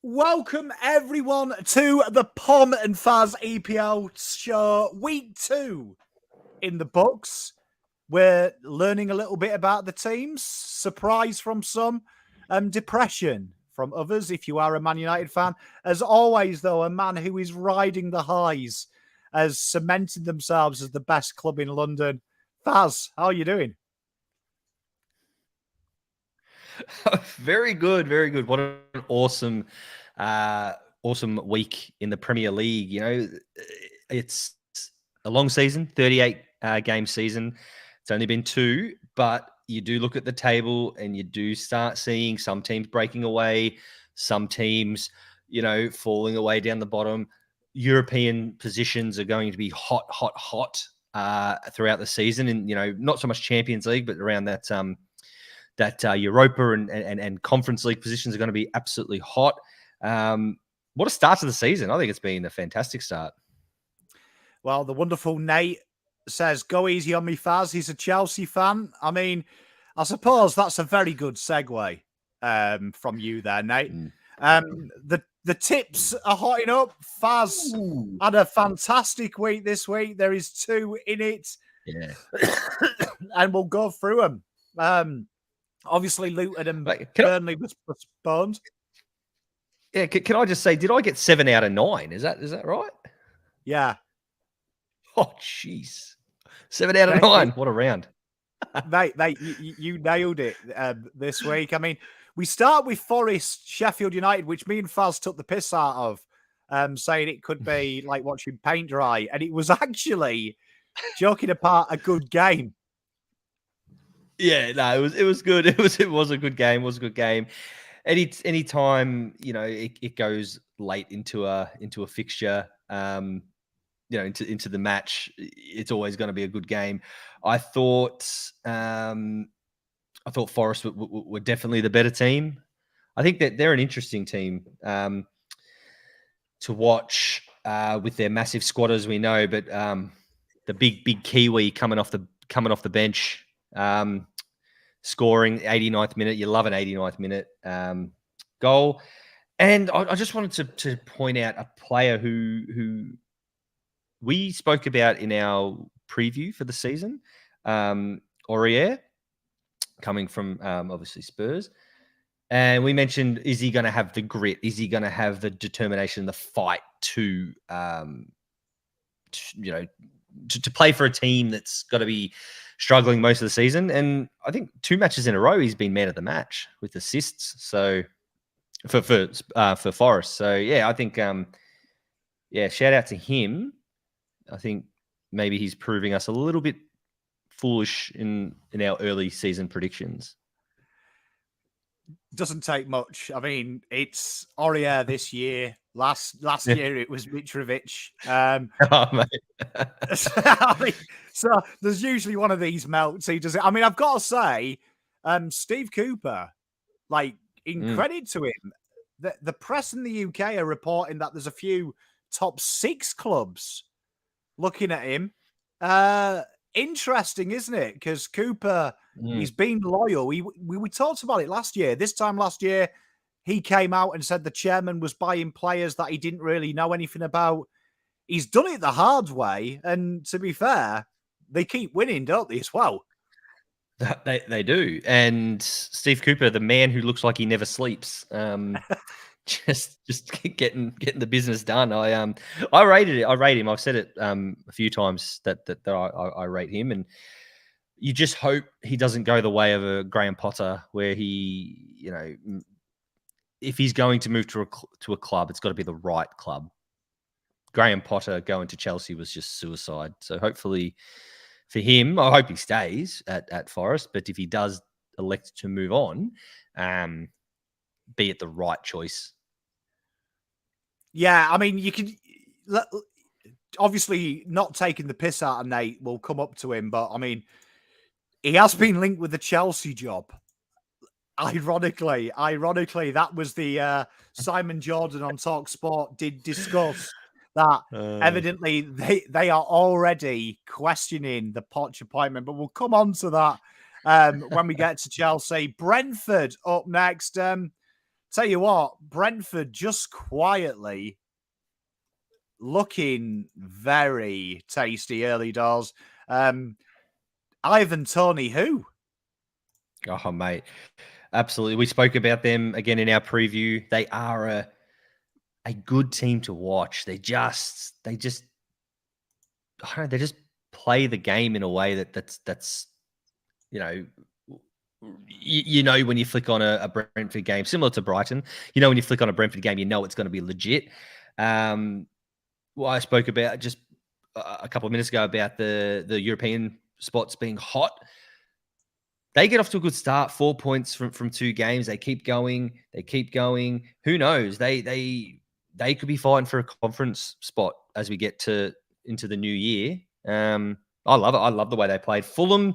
Welcome everyone to the Pom and Fazz EPL show, week 2 in the books. We're learning a little bit about the teams, surprise from some, depression from others if you are a Man United fan. As always, though, a man who is riding the highs has cemented themselves as the best club in London. Fazz, how are you doing? Very good, very good. What an awesome week in the Premier League. You know, it's a long season, 38 game season. It's only been 2, but you do look at the table and you do start seeing some teams breaking away, some teams, falling away down the bottom. European positions are going to be hot throughout the season, and not so much Champions League, but around that Europa and Conference League positions are going to be absolutely hot. What a start to the season. I think it's been a fantastic start. Well, the wonderful Nate says, go easy on me, Fazz. He's a Chelsea fan. I mean, I suppose that's a very good segue from you there, Nate. The tips are hotting up. Fazz had a fantastic week this week. There is 2 in it. Yeah. And we'll go through them. Obviously, Luton and Burnley was postponed. Yeah, can I just say, did I get 7 out of 9? Is that right? Yeah. Oh, jeez. 7 out of 9. What a round. Mate, you nailed it this week. I mean, we start with Forest, Sheffield United, which me and Faz took the piss out of, saying it could be like watching paint dry. And it was actually, joking apart, a good game. Yeah, no, it was good. It was a good game. It was a good game. Any time, it goes late into a fixture, into the match, it's always going to be a good game. I thought Forest were definitely the better team. I think that they're an interesting team to watch with their massive squad, as we know, but the big Kiwi coming off the bench. Scoring 89th minute. You love an 89th minute goal. And I just wanted to point out a player who we spoke about in our preview for the season, Aurier, coming from obviously Spurs. And we mentioned, is he going to have the grit? Is he going to have the determination, the fight to play for a team that's got to be struggling most of the season? And I think 2 matches in a row he's been man of the match with assists. So for Forest. So yeah, I think shout out to him. I think maybe he's proving us a little bit foolish in our early season predictions. Doesn't take much. I mean, it's Aurier this year. Last year it was Mitrovic. So there's usually one of these melts. He does it. I mean, I've got to say, Steve Cooper, in credit to him, the press in the UK are reporting that there's a few top 6 clubs looking at him. Interesting, isn't it? Because Cooper, he's been loyal. We talked about it last year. This time last year, he came out and said the chairman was buying players that he didn't really know anything about. He's done it the hard way. And to be fair, they keep winning, don't they, as well? They do. And Steve Cooper, the man who looks like he never sleeps, just getting the business done. I rated it. I rate him. I've said it a few times that I rate him, and you just hope he doesn't go the way of a Graham Potter, where he, if he's going to move to a club, it's got to be the right club. Graham Potter going to Chelsea was just suicide. So hopefully for him, I hope he stays at Forest. But if he does elect to move on, be it the right choice. Yeah, I mean, you can obviously not taking the piss out of Nate will come up to him, but I mean, he has been linked with the Chelsea job. Ironically, that was the Simon Jordan on Talk Sport did discuss that. Evidently, they are already questioning the Poch appointment, but we'll come on to that when we get to Chelsea. Brentford up next. Tell you what, Brentford just quietly looking very tasty early doors. Ivan Toney, who? Oh, mate. Absolutely. We spoke about them again in our preview. They are a good team to watch. They just I don't know, they just play the game in a way that's you know, you know when you flick on a Brentford game, similar to Brighton, you know when you flick on a Brentford game, you know it's going to be legit. Well, I spoke about just a couple of minutes ago about the European spots being hot. They get off to a good start, 4 points from 2 games. They keep going. They keep going. Who knows? They could be fighting for a conference spot as we get into the new year. I love it. I love the way they played. Fulham,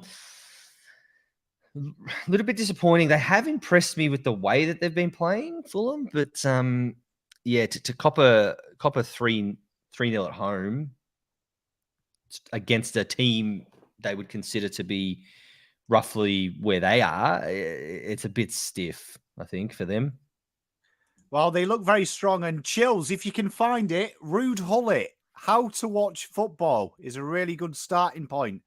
a little bit disappointing. They have impressed me with the way that they've been playing, Fulham, but yeah, to cop a 3-0 at home against a team they would consider to be roughly where they are, it's a bit stiff, I think, for them. Well, they look very strong. And Chills, if you can find it, Rude Hullet, How to Watch Football is a really good starting point.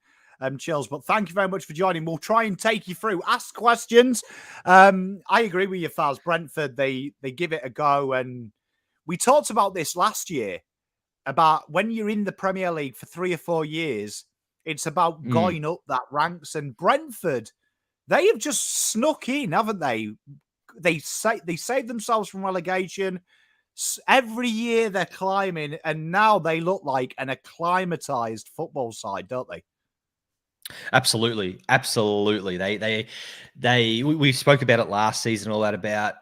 Chills, but thank you very much for joining. We'll try and take you through. Ask questions. I agree with you, Fazz. Brentford, they give it a go. And we talked about this last year, about when you're in the Premier League for 3 or 4 years, it's about going up that ranks. And Brentford, they have just snuck in, haven't they? They saved themselves from relegation. Every year they're climbing, and now they look like an acclimatized football side, don't they? Absolutely. We spoke about it last season, all that about,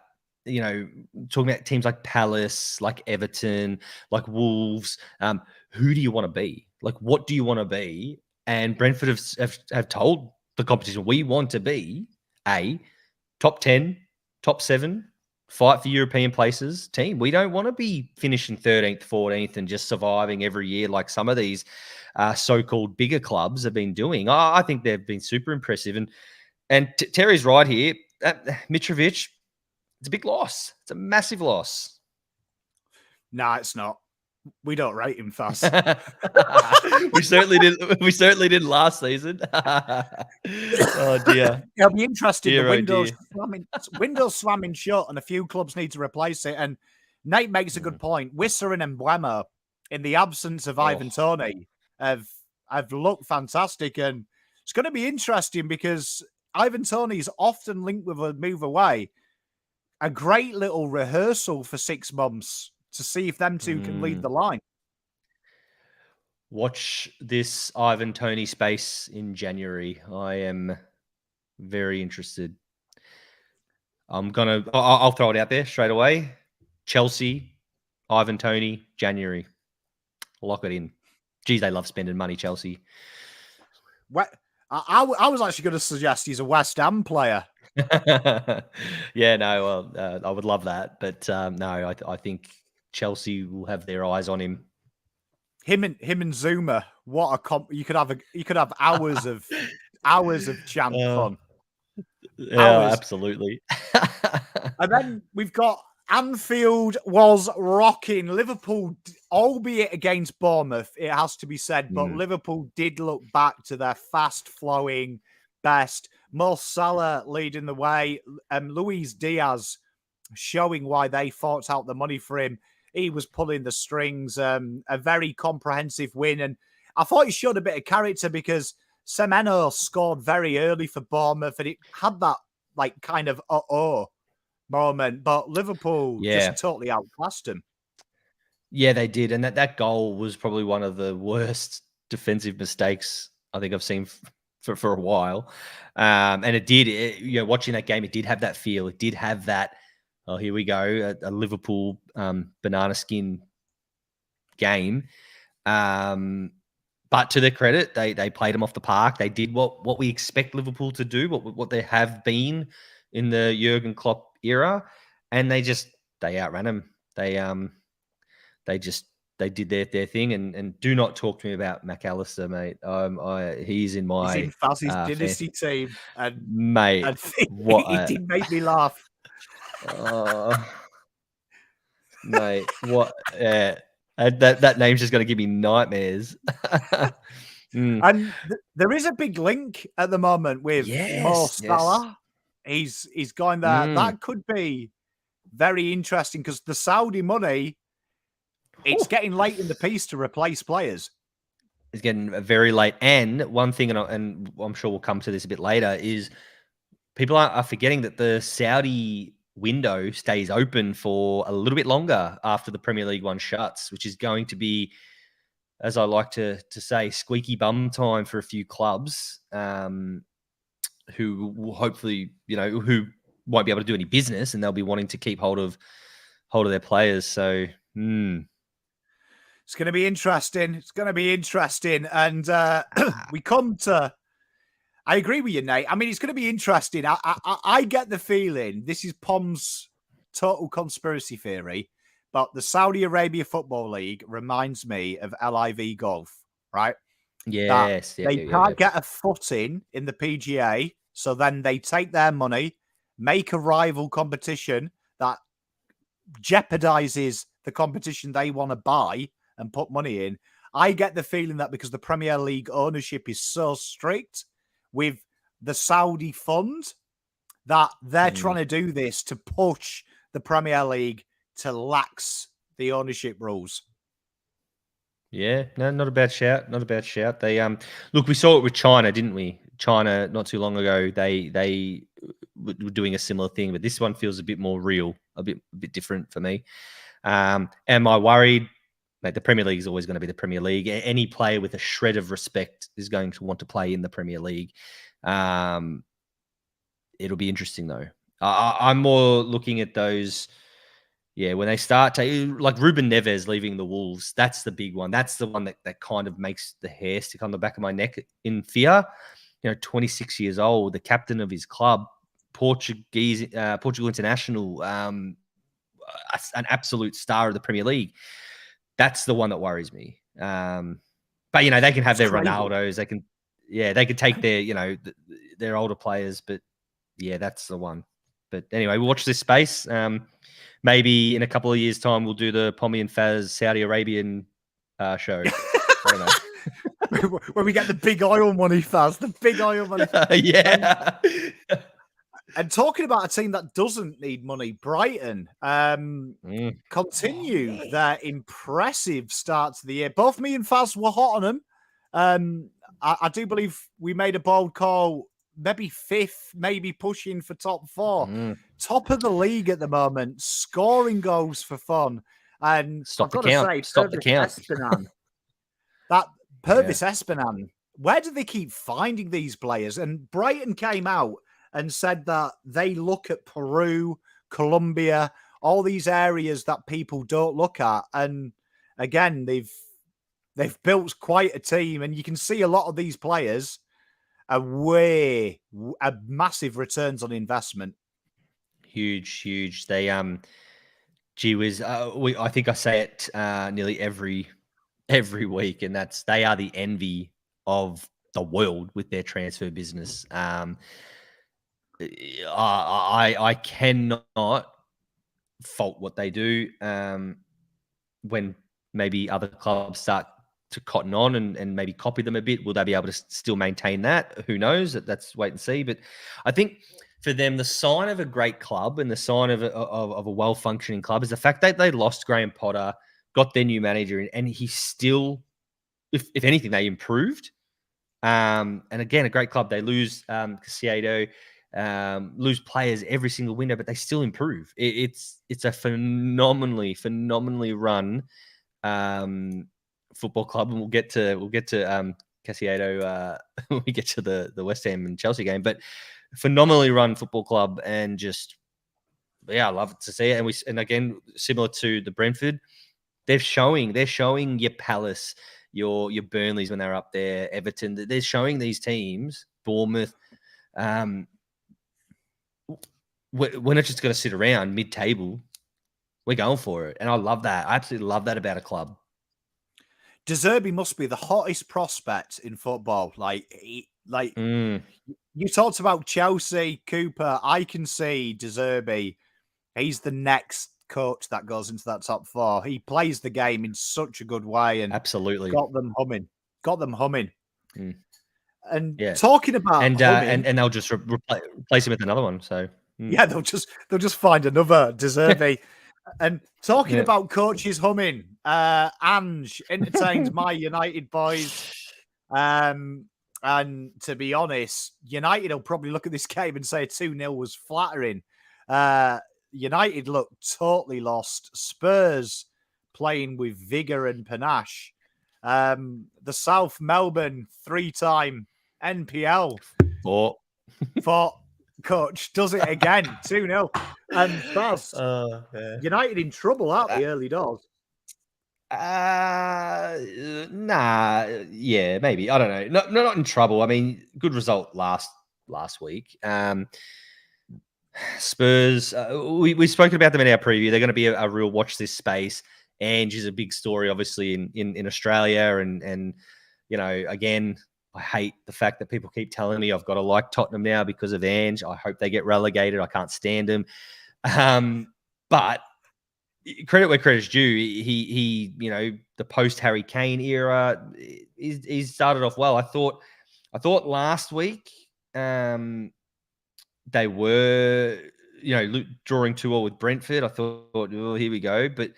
you know, talking about teams like Palace, like Everton, like Wolves. Who do you want to be? Like, what do you want to be? And Brentford have told the competition, we want to be a top 10, top 7, fight for European places team. We don't want to be finishing 13th, 14th and just surviving every year like some of these so-called bigger clubs have been doing. I think they've been super impressive. And Terry's right here. Mitrovic, it's a big loss. It's a massive loss. No, it's not. We don't rate him fast. we certainly didn't last season. Oh dear. It'll be interesting. The windows slamming shut, and a few clubs need to replace it. And Nate makes a good point. Wissa and Mbeumo, in the absence of Ivan Toney, have looked fantastic, and it's going to be interesting because Ivan Toney is often linked with a move away. A great little rehearsal for 6 months to see if them two can lead the line. Watch this Ivan Toney space in January. I am very interested. I'll throw it out there straight away. Chelsea, Ivan Toney, January. Lock it in. Geez, they love spending money, Chelsea. I was actually going to suggest he's a West Ham player. Yeah, no, well, I would love that. But no, I think Chelsea will have their eyes on him. Him and Zuma, what a you could have hours of chant fun. Yeah, absolutely. And then we've got Anfield was rocking. Liverpool, albeit against Bournemouth, it has to be said, but Liverpool did look back to their fast-flowing best. Mo Salah leading the way. Luis Diaz showing why they fought out the money for him. He was pulling the strings. A very comprehensive win. And I thought he showed a bit of character because Semenyo scored very early for Bournemouth, and it had that like kind of moment. But Liverpool just totally outclassed him. Yeah, they did. And that goal was probably one of the worst defensive mistakes I think I've seen for a while. And it did, watching that game, it did have that feel. It did have that, oh, here we go, a Liverpool banana skin game. But to their credit, they played them off the park. They did what we expect Liverpool to do, what they have been in the Jurgen Klopp era, and they outran them. They did their thing, and do not talk to me about McAllister, mate. He's in Fazz's dynasty team, and mate, he did make me laugh. Mate, what? That name's just going to give me nightmares. And there is a big link at the moment with Mo Salah. He's going there. That could be very interesting because the Saudi money, it's getting late in the piece to replace players. It's getting very late. And one thing, and I'm sure we'll come to this a bit later, is people are forgetting that the Saudi window stays open for a little bit longer after the Premier League one shuts, which is going to be, as I like to say, squeaky bum time for a few clubs who will hopefully, who won't be able to do any business, and they'll be wanting to keep hold of their players. So it's going to be interesting. It's going to be interesting. And we come to, I agree with you, Nate. I mean, it's going to be interesting. I get the feeling, this is Pom's total conspiracy theory, but the Saudi Arabia Football League reminds me of LIV Golf, right? Yes. They can't get a footing in the PGA, so then they take their money, make a rival competition that jeopardizes the competition they want to buy and put money in. I get the feeling that because the Premier League ownership is so strict with the Saudi fund, that they're trying to do this to push the Premier League to lax the ownership rules. Yeah, no, not a bad shout. Not a bad shout. They look, we saw it with China, didn't we? China not too long ago, they were doing a similar thing, but this one feels a bit more real, a bit different for me. Am I worried? Mate, the Premier League is always going to be the Premier League. Any player with a shred of respect is going to want to play in the Premier League. It'll be interesting though. I'm more looking at those. Yeah, when they start to, like Ruben Neves leaving the Wolves, that's the big one. That's the one that kind of makes the hair stick on the back of my neck in fear. 26 years old, the captain of his club, Portugal international, an absolute star of the Premier League. That's the one that worries me. But they can have their Ronaldos. They can take their their older players. But yeah, that's the one. But anyway, we'll watch this space. Maybe in a couple of years' time, we'll do the Pommy and Fazz Saudi Arabian show. I don't know. When we get the big oil money, Fazz, the big oil money. Yeah. And talking about a team that doesn't need money, Brighton continue their impressive start to the year. Both me and Fazz were hot on them. I do believe we made a bold call, maybe fifth, maybe pushing for top four. Top of the league at the moment, scoring goals for fun. And Stop the count. That Pervis Espinan, where do they keep finding these players? And Brighton came out and said that they look at Peru, Colombia, all these areas that people don't look at. And again, they've built quite a team, and you can see a lot of these players are massive returns on investment. Huge. They gee whiz, I think I say it nearly every week, and they are the envy of the world with their transfer business. I cannot fault what they do. When maybe other clubs start to cotton on and maybe copy them a bit, will they be able to still maintain that? Who knows? That's wait and see. But I think for them, the sign of a great club and the sign of a well-functioning club is the fact that they lost Graham Potter, got their new manager, and he still, if anything, they improved. And again, a great club. They lose Casiedo, lose players every single window, but they still improve. It's a phenomenally run football club, and we'll get to Casiedo when we get to the West Ham and Chelsea game. But phenomenally run football club, and just I love to see it. And again, similar to the Brentford, they're showing your Palace, your Burnleys when they're up there, Everton. They're showing these teams, Bournemouth. We're not just going to sit around mid-table. We're going for it, and I love that. I absolutely love that about a club. De Zerbi must be the hottest prospect in football. You talked about Chelsea, Cooper. I can see De Zerbi He's the next coach that goes into that top 4. He plays the game in such a good way and absolutely got them humming. Mm. And Yeah, talking about humming, and they'll just replace him with another one. So yeah, they'll just find another deserving. And talking about coaches humming, Ange entertained my United boys. And to be honest, United will probably look at this game and say 2-0 was flattering. United looked totally lost. Spurs playing with vigour and panache. The South Melbourne 3-time NPL for coach does it again, 2-0. And Fazz, United in trouble, aren't they, early doors? Nah, yeah, maybe. I don't know. Not in trouble. I mean, good result last week. Spurs, we've spoken about them in our preview. They're going to be a real watch this space. Ange is a big story, obviously, in Australia. And you know, again, I hate the fact that people keep telling me I've got to like Tottenham now because of Ange. I hope they get relegated. I can't stand them. But credit where credit's due. He you know, the post Harry Kane era, he's started off well. I thought last week they were, you know, drawing 2-2 with Brentford. I thought, oh, here we go. But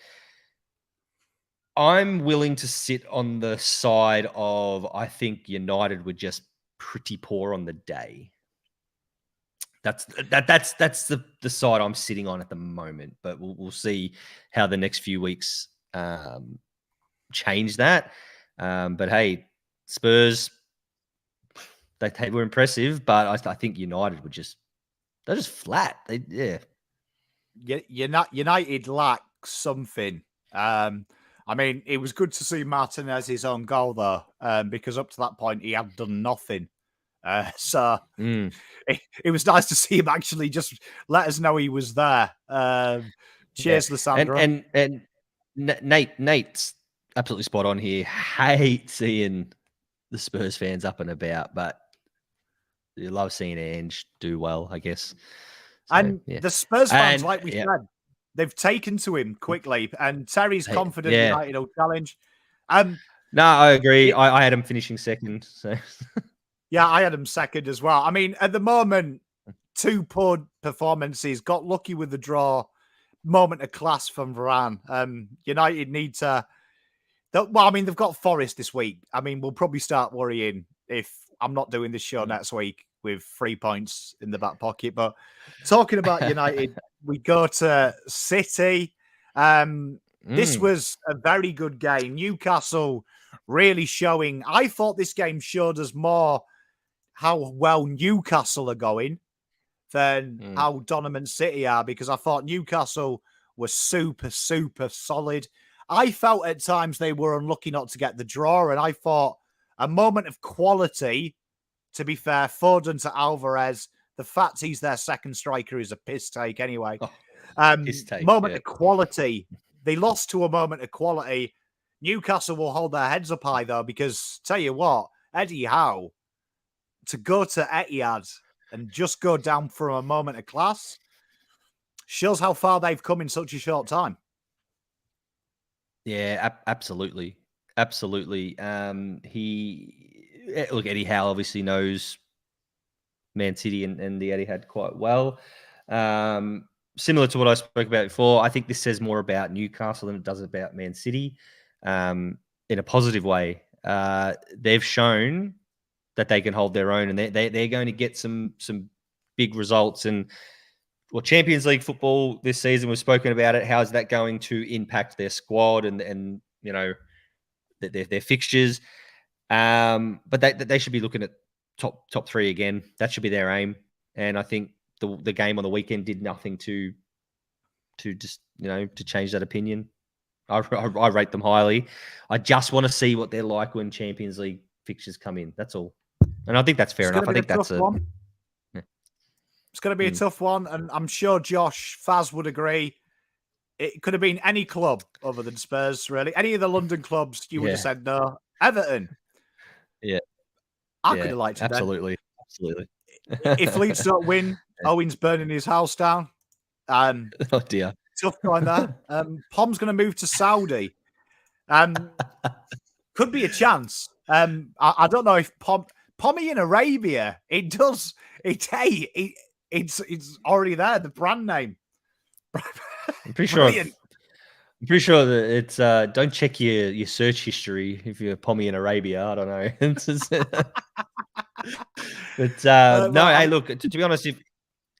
I'm willing to sit on the side of, I think United were just pretty poor on the day. That's the side I'm sitting on at the moment. But we'll see how the next few weeks change that. But hey, Spurs, they were impressive, but I think United were they're just flat. United lack something. I mean, it was good to see Martinez's own goal, though, because up to that point, he had done nothing. So it was nice to see him actually just let us know he was there. Cheers, Lissandra. And Nate's absolutely spot on here. Hate seeing the Spurs fans up and about, but you love seeing Ange do well, I guess. So, and the Spurs fans, like we said, they've taken to him quickly, and Terry's confident United will challenge. No, I agree. I had him finishing second. So yeah, I had him second as well. I mean, at the moment, 2 poor performances, got lucky with the draw, moment of class from Varane. United need to. Well, I mean, they've got Forest this week. I mean, we'll probably start worrying if I'm not doing this show next week with 3 points in the back pocket. But talking about United, we go to City. This was a very good game. Newcastle really showing. I thought this game showed us more how well Newcastle are going than how Donovan City are, because I thought Newcastle was super, super solid. I felt at times they were unlucky not to get the draw, and I thought a moment of quality, to be fair, Foden to Alvarez. The fact he's their second striker is a piss take anyway. Moment of quality. They lost to a moment of quality. Newcastle will hold their heads up high, though, because tell you what, Eddie Howe, to go to Etihad and just go down from a moment of class shows how far they've come in such a short time. Yeah, absolutely. Absolutely. Eddie Howe obviously knows Man City and the Etihad quite well. Similar to what I spoke about before, I think this says more about Newcastle than it does about Man City, in a positive way. They've shown that they can hold their own, and they're going to get some big results. And Champions League football this season, we've spoken about it. How is that going to impact their squad and you know, their fixtures? But they should be looking at top 3 again. That should be their aim. And I think the game on the weekend did nothing to just, you know, to change that opinion. I rate them highly. I just want to see what they're like when Champions League fixtures come in. That's all. And I think that's fair enough. I think that's one. Yeah. It's going to be a tough one, and I'm sure Josh Fazz would agree. It could have been any club other than Spurs, really. Any of the London clubs, you would have said no. Everton. Yeah. I could have liked it. Absolutely. If Leeds don't win, Owen's burning his house down. Oh dear. Tough going there. Pom's going to move to Saudi. Could be a chance. I don't know if Pommy in Arabia. It does. It's already there. The brand name. I'm pretty sure. I'm pretty sure that it's don't check your search history if you're Pommy in Arabia. I don't know. But no, hey, look. To be honest,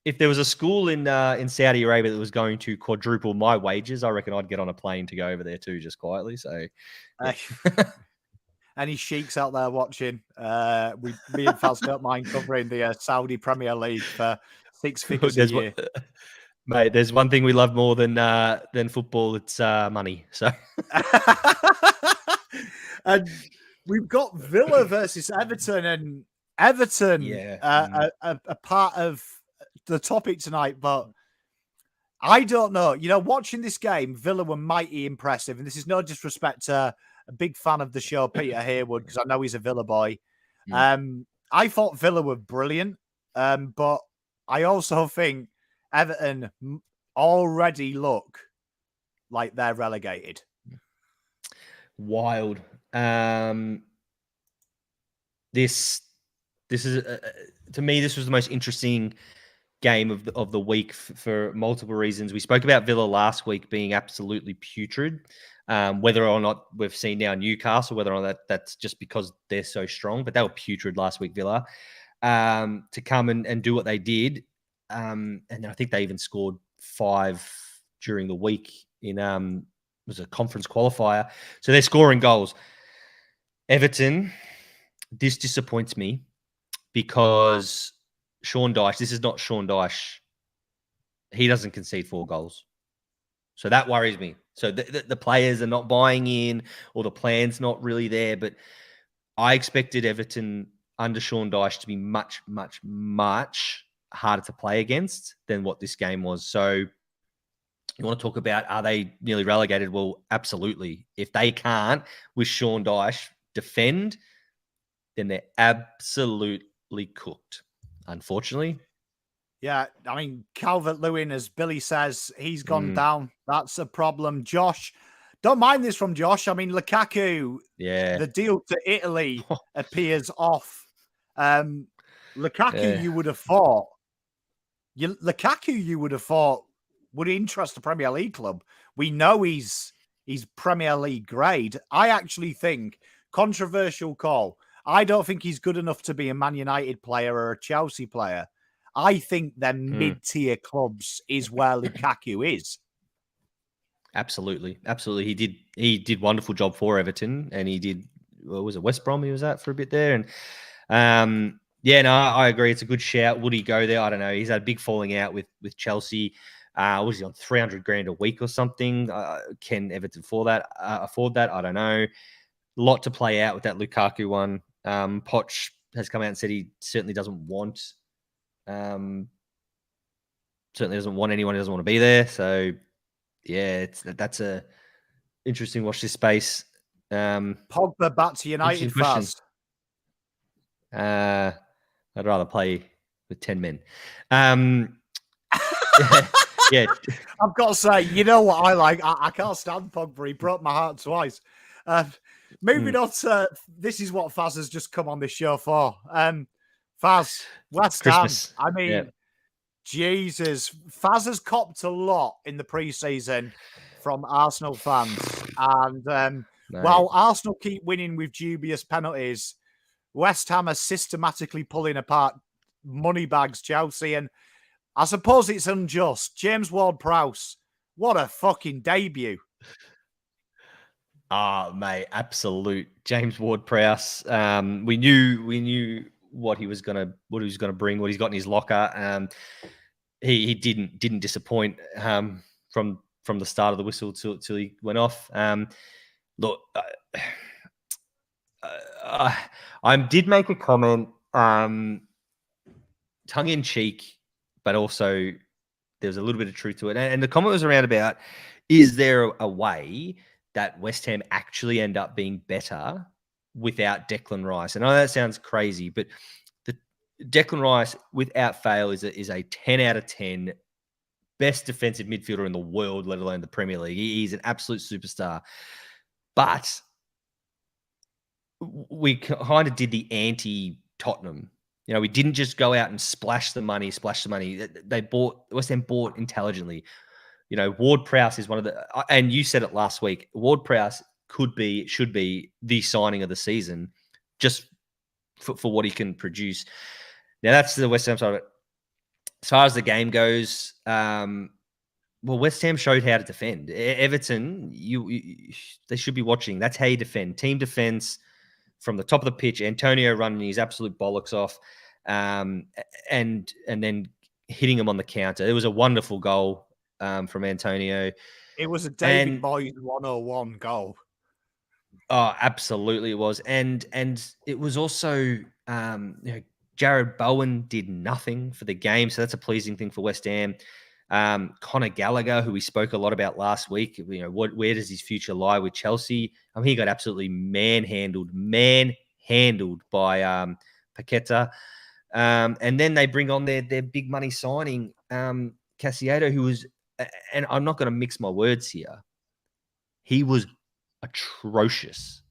if there was a school in Saudi Arabia that was going to quadruple my wages, I reckon I'd get on a plane to go over there too, just quietly. So, yeah. Any sheiks out there watching? Me and Faz don't mind covering the Saudi Premier League for 6 figures a year. Mate, there's one thing we love more than football. It's money. So, and we've got Villa versus Everton, and Everton, a part of the topic tonight. But I don't know. You know, watching this game, Villa were mighty impressive, and this is no disrespect to a big fan of the show, Peter Haywood, because I know he's a Villa boy. I thought Villa were brilliant, but I also think Everton already look like they're relegated. Wild. This is to me, this was the most interesting game of the week for multiple reasons. We spoke about Villa last week being absolutely putrid. Whether or not we've seen now Newcastle, whether or not that's just because they're so strong, but they were putrid last week, Villa, to come and do what they did. And then I think they even scored 5 during the week in was a conference qualifier. So they're scoring goals. Everton, this disappoints me because Shaun Dux, this is not Shaun Dux. He doesn't concede 4 goals. So that worries me. So the players are not buying in, or the plan's not really there. But I expected Everton under Shaun Dux to be much, much, much harder to play against than what this game was. So you want to talk about, are they nearly relegated? Well, absolutely. If they can't, with Shaun Dux, defend, then they're absolutely cooked, unfortunately. Yeah, I mean, Calvert-Lewin, as Billy says, he's gone down. That's a problem. Josh, don't mind this from Josh. I mean, Lukaku, the deal to Italy appears off. Lukaku, you would have thought, would interest a Premier League club. We know he's Premier League grade. I actually think, controversial call, I don't think he's good enough to be a Man United player or a Chelsea player. I think them mid-tier clubs is where Lukaku is. Absolutely. He did wonderful job for Everton, and he did, what was it, West Brom he was at for a bit there. And I agree. It's a good shout. Would he go there? I don't know. He's had a big falling out with Chelsea. Was he on 300 grand a week or something? Can Everton afford that? I don't know. A lot to play out with that Lukaku one. Poch has come out and said he certainly doesn't want anyone who doesn't want to be there. So yeah, that's a interesting watch this space. Pogba back to United, Fazz. I'd rather play with 10 men. Yeah. I've got to say, you know what I like? I can't stand Pogba. He broke my heart twice. Moving on to, this is what Fazz has just come on this show for. Fazz, West Ham. I mean, Jesus. Fazz has copped a lot in the preseason from Arsenal fans. And while Arsenal keep winning with dubious penalties, West Ham are systematically pulling apart moneybags Chelsea. And I suppose it's unjust. James Ward-Prowse, what a fucking debut. Mate, absolute James Ward-Prowse. We knew what he was gonna bring, what he's got in his locker. He didn't disappoint from the start of the whistle till he went off. Look, I did make a comment, tongue in cheek, but also there's a little bit of truth to it. And the comment was around about, is there a way that West Ham actually end up being better without Declan Rice? And I know that sounds crazy, but the Declan Rice, without fail, is a 10 out of 10 best defensive midfielder in the world, let alone the Premier League. He's an absolute superstar. But we kind of did the anti-Tottenham. You know, we didn't just go out and splash the money. West Ham bought intelligently. You know, Ward-Prowse is one of the, and you said it last week, Ward-Prowse should be the signing of the season just for what he can produce. Now, that's the West Ham side of it. As far as the game goes, well, West Ham showed how to defend. Everton, they should be watching. That's how you defend. Team defense from the top of the pitch. Antonio running his absolute bollocks off, and then hitting him on the counter. It was a wonderful goal from Antonio. It was a David Moyes 101 goal. Oh, absolutely it was. And it was also, Jared Bowen did nothing for the game. So that's a pleasing thing for West Ham. Conor Gallagher, who we spoke a lot about last week, where does his future lie with Chelsea? He got absolutely manhandled by Paqueta. And then they bring on their big money signing, Casiado, who was, and I'm not going to mix my words here, he was atrocious.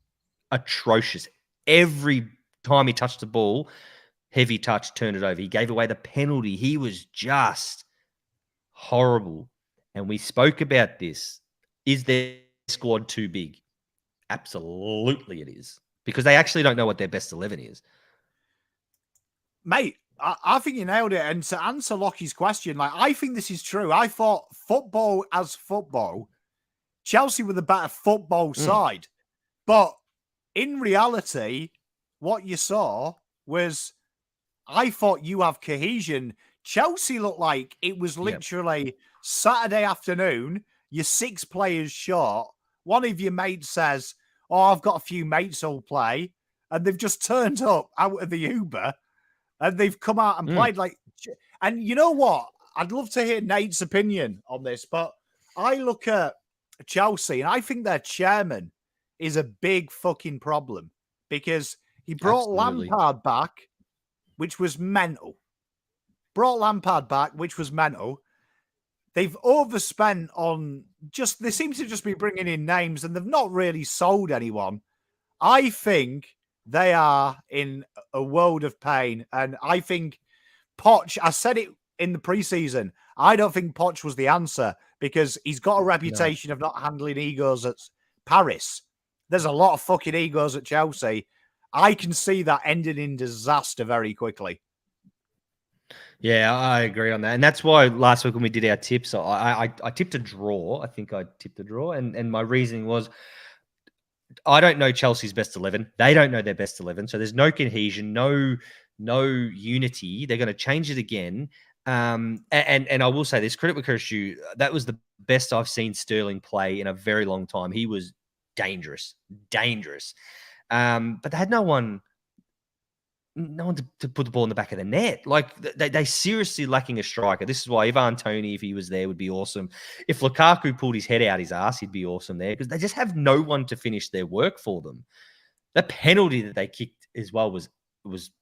Every time he touched the ball, heavy touch, turned it over. He gave away the penalty. He was just horrible. And we spoke about this. Is their squad too big? Absolutely it is. Because they actually don't know what their best 11 is. Mate, I think you nailed it. And to answer Lockie's question, I think this is true. I thought football as football, Chelsea were the better football side. But in reality, what you saw was, I thought you have cohesion. Chelsea looked like it was literally Saturday afternoon. You're 6 players short. One of your mates says, "Oh, I've got a few mates who'll play." And they've just turned up out of the Uber and they've come out and played and you know what? I'd love to hear Nate's opinion on this, but I look at Chelsea and I think their chairman is a big fucking problem because he brought Lampard back, which was mental. They've overspent on they seem to just be bringing in names and they've not really sold anyone. I think they are in a world of pain. And I think Poch, I said it in the preseason, I don't think Poch was the answer because he's got a reputation of not handling egos at Paris. There's a lot of fucking egos at Chelsea. I can see that ending in disaster very quickly. Yeah, I agree on that. And that's why last week when we did our tips, I tipped a draw. I think I tipped a draw. And my reasoning was, I don't know Chelsea's best 11. They don't know their best 11. So there's no cohesion, no unity. They're going to change it again. And I will say this, credit where credit's due, that was the best I've seen Sterling play in a very long time. He was dangerous. But they had no one to put the ball in the back of the net. Like they seriously lacking a striker. This is why Ivan Toney, if he was there, would be awesome. If Lukaku pulled his head out his ass, he'd be awesome there because they just have no one to finish their work for them. The penalty that they kicked as well was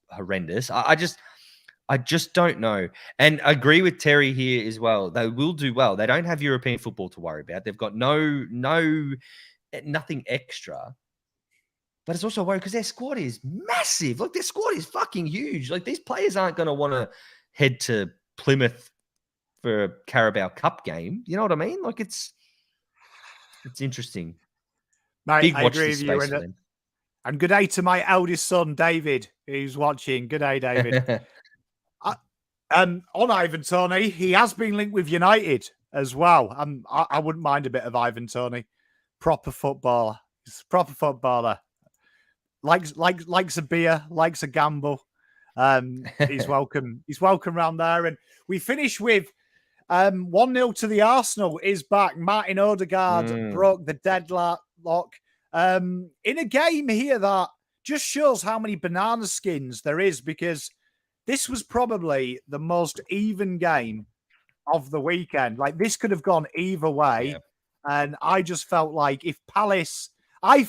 horrendous. I just don't know. And I agree with Terry here as well. They will do well. They don't have European football to worry about. They've got nothing extra. But it's also worried because their squad is massive. Like, their squad is fucking huge. Like, these players aren't going to want to head to Plymouth for a Carabao Cup game. You know what I mean? Like, it's interesting. Mate, Big I watch agree this with you. space, man. And good day to my eldest son, David, who's watching. Good day, David. On Ivan Toney, he has been linked with United as well. I wouldn't mind a bit of Ivan Toney. Proper footballer. He's a proper footballer. Likes a beer, likes a gamble. He's welcome. He's welcome around there. And we finish with 1-0 to the Arsenal is back. Martin Odegaard broke the deadlock. In a game here that just shows how many banana skins there is because this was probably the most even game of the weekend. Like, this could have gone either way. Yeah. And I just felt like if Palace, I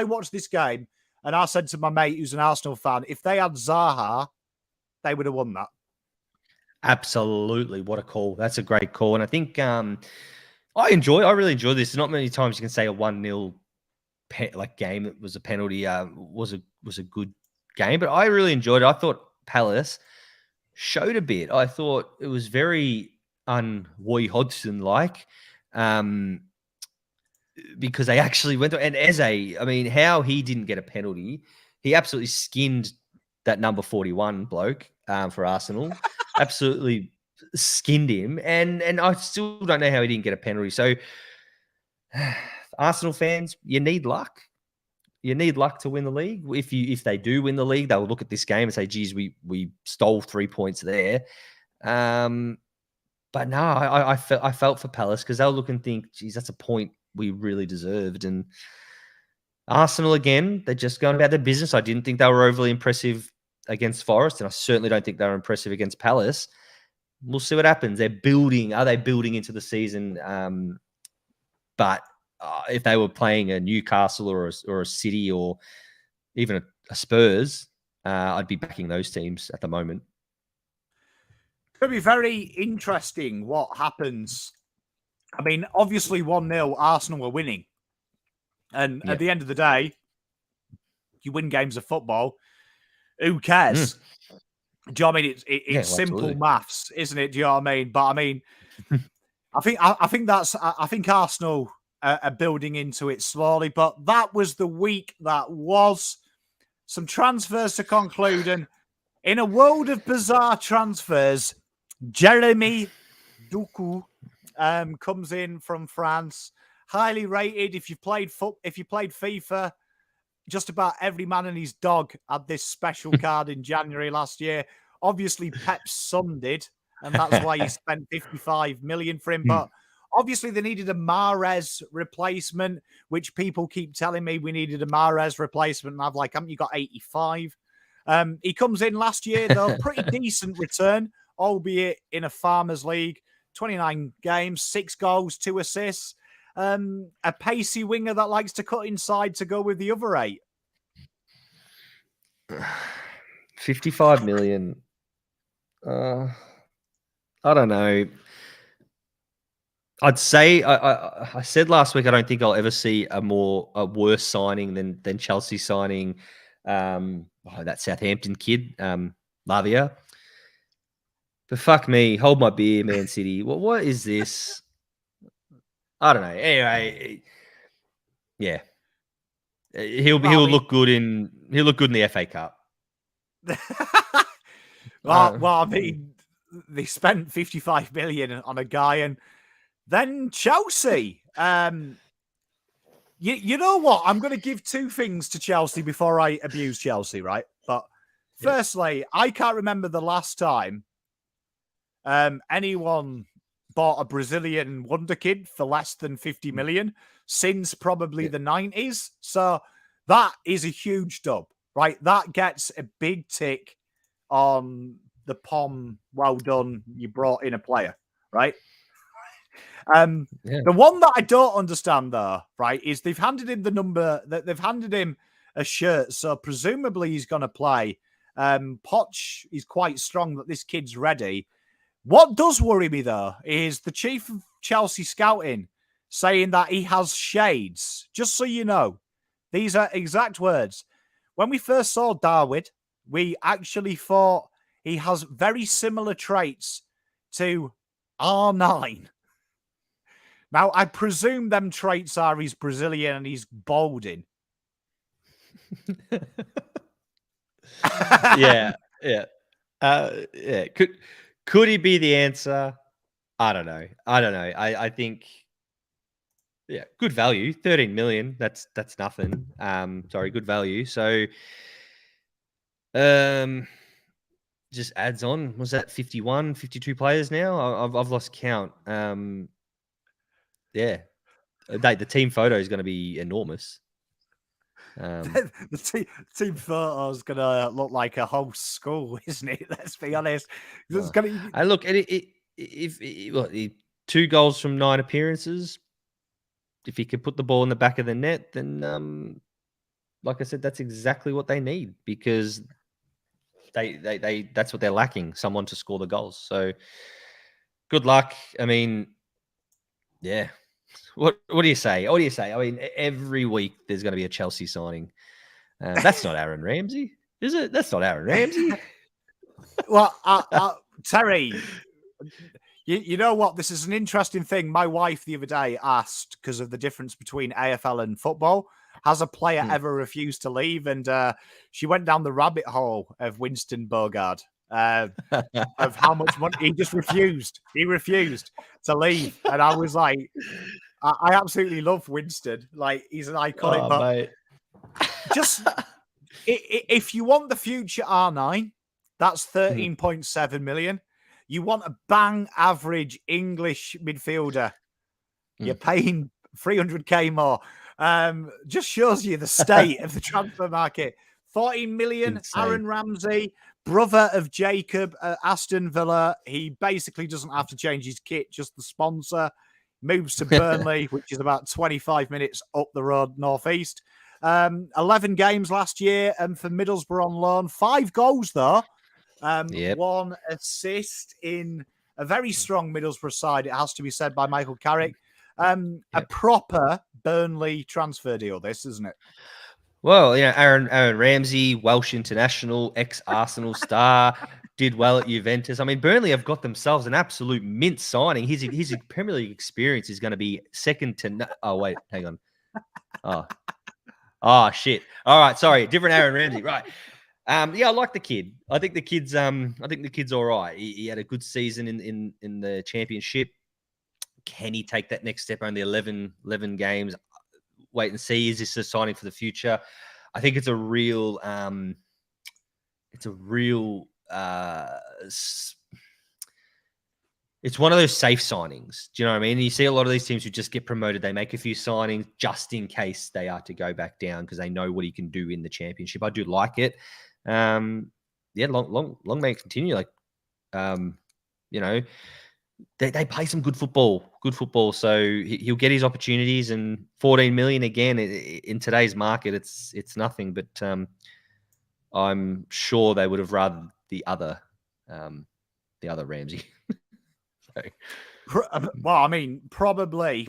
watched this game and I said to my mate who's an Arsenal fan, if they had Zaha, they would have won that. Absolutely. What a call. That's a great call. And I think I really enjoy this. Not many times you can say a 1-0 game that was a penalty was a good game, but I really enjoyed it. I thought Palace showed a bit. I thought it was very Roy Hodgson like, because they actually went to, and Eze, I mean, how he didn't get a penalty, he absolutely skinned that number 41 bloke for Arsenal, absolutely skinned him, and I still don't know how he didn't get a penalty. So Arsenal fans, you need luck. You need luck to win the league. If they do win the league, they'll look at this game and say, geez, we stole 3 points there. But no, I felt for Palace, because they'll look and think, geez, that's a point we really deserved. And Arsenal, again, they're just going about their business. I didn't think they were overly impressive against Forest, and I certainly don't think they were impressive against Palace. We'll see what happens. They're building. Are they building into the season? But if they were playing a Newcastle or a City or even a Spurs, I'd be backing those teams at the moment. It'll be very interesting what happens. I mean, obviously 1-0, Arsenal were winning. And at the end of the day, you win games of football. Who cares? Do you know what I mean? It's simple maths, isn't it? Do you know what I mean? But I mean, I think Arsenal are building into it slowly. But that was the week that was. Some transfers to conclude, and in a world of bizarre transfers, Jeremy Doku comes in from France, highly rated. If you played FIFA, just about every man and his dog had this special card in January last year. Obviously, Pep's son did, and that's why he spent 55 million for him. But obviously, they needed a Mahrez replacement, which people keep telling me we needed a Mahrez replacement. And I'm like, haven't you got 85? He comes in last year, though, pretty decent return, albeit in a Farmers League. 29 games, 6 goals, 2 assists. A pacey winger that likes to cut inside to go with the other 8. 55 million. I don't know. I'd say I said last week I don't think I'll ever see a worse signing than Chelsea signing that Southampton kid, Lavia. But fuck me, hold my beer, Man City. What is this? I don't know. Anyway, yeah, he'll look good in the FA Cup. Well, I mean, they spent 55 million on a guy, and then Chelsea. You know what? I'm going to give 2 things to Chelsea before I abuse Chelsea, right? But firstly, I can't remember the last time anyone bought a Brazilian wonder kid for less than 50 million since probably the 90s. So that is a huge dub, right? That gets a big tick on the POM. Well done. You brought in a player, right? The one that I don't understand, though, right, is they've handed him they've handed him a shirt, so presumably he's going to play. Poch is quite strong that this kid's ready. What does worry me, though, is the chief of Chelsea scouting saying that he has shades. Just so you know, these are exact words. When we first saw Darwin, we actually thought he has very similar traits to R9. Now, I presume them traits are he's Brazilian and he's balding. Yeah. Could he be the answer? I don't know. I think, good value. 13 million. That's nothing. Good value. So, just adds on. Was that 51, 52 players now? I've lost count. The team photo is going to be enormous. The team photo is going to look like a whole school, isn't it? Let's be honest. It's gonna... I look at it. If 2 goals from 9 appearances. If he could put the ball in the back of the net, then, like I said, that's exactly what they need, because They that's what they're lacking, someone to score the goals. So good luck. I mean, yeah. What do you say? What do you say? I mean, every week there's going to be a Chelsea signing. That's not Aaron Ramsey, is it? That's not Aaron Ramsey. Well, Terry, you know what? This is an interesting thing. My wife the other day asked, because of the difference between AFL and football, has a player ever refused to leave? And she went down the rabbit hole of Winston Bogard, of how much money he just refused. He refused to leave. And I was like, I absolutely love Winston. Like, he's an iconic, but mate. just if you want the future R9, that's 13.7 million. You want a bang average English midfielder, you're paying 300k more. Just shows you the state of the transfer market. 14 million, Insane. Aaron Ramsey, brother of Jacob at Aston Villa. He basically doesn't have to change his kit, just the sponsor. Moves to Burnley, which is about 25 minutes up the road northeast. 11 games last year, and for Middlesbrough on loan. 5 goals, though. 1 assist in a very strong Middlesbrough side, it has to be said, by Michael Carrick. A proper Burnley transfer deal, this, isn't it? Well, Aaron Ramsey, Welsh international, ex-Arsenal star, did well at Juventus. I mean, Burnley have got themselves an absolute mint signing. His Premier League experience is going to be second to oh, wait, hang on. Oh, shit. All right, sorry, different Aaron Ramsey, right. I like the kid. I think the kid's all right. He had a good season in the championship. Can he take that next step? Only 11 games. Wait and see. Is this a signing for the future? I think it's a real it's one of those safe signings. Do you know what I mean? You see a lot of these teams who just get promoted. They make a few signings just in case they are to go back down because they know what he can do in the championship. I do like it. Long may it continue. Like, they play some good football. So he'll get his opportunities, and 14 million again in today's market, it's nothing. But I'm sure they would have rather the other Ramsey. Well, I mean, probably,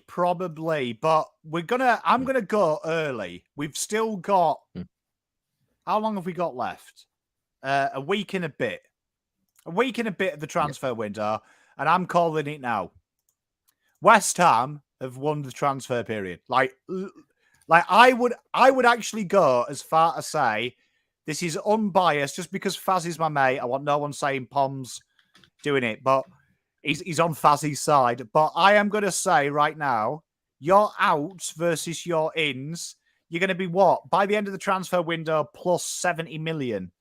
but I'm gonna go early. We've still got how long have we got left? A week and a bit. A week and a bit of the transfer window, and I'm calling it now. West Ham have won the transfer period. Like I would actually go as far as say this is unbiased, just because Fazz is my mate. I want no one saying Pom's doing it, but he's on Fazzy's side. But I am going to say right now, your outs versus your ins, you're going to be what? By the end of the transfer window, plus 70 million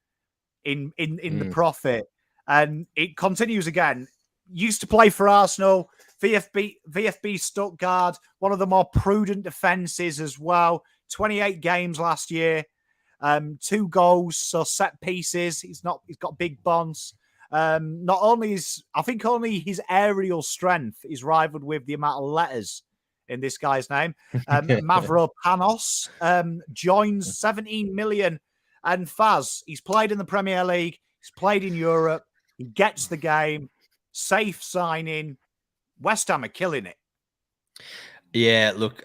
in the profit. And it continues again. Used to play for Arsenal, VfB Stuttgart, one of the more prudent defenses as well. 28 games last year, 2 goals, so set pieces. He's got big bonds. Not only only his aerial strength is rivaled with the amount of letters in this guy's name. Mavropanos joins 17 million. And Fazz, he's played in the Premier League. He's played in Europe. He gets the game. Safe signing. West Ham are killing it. Yeah, look,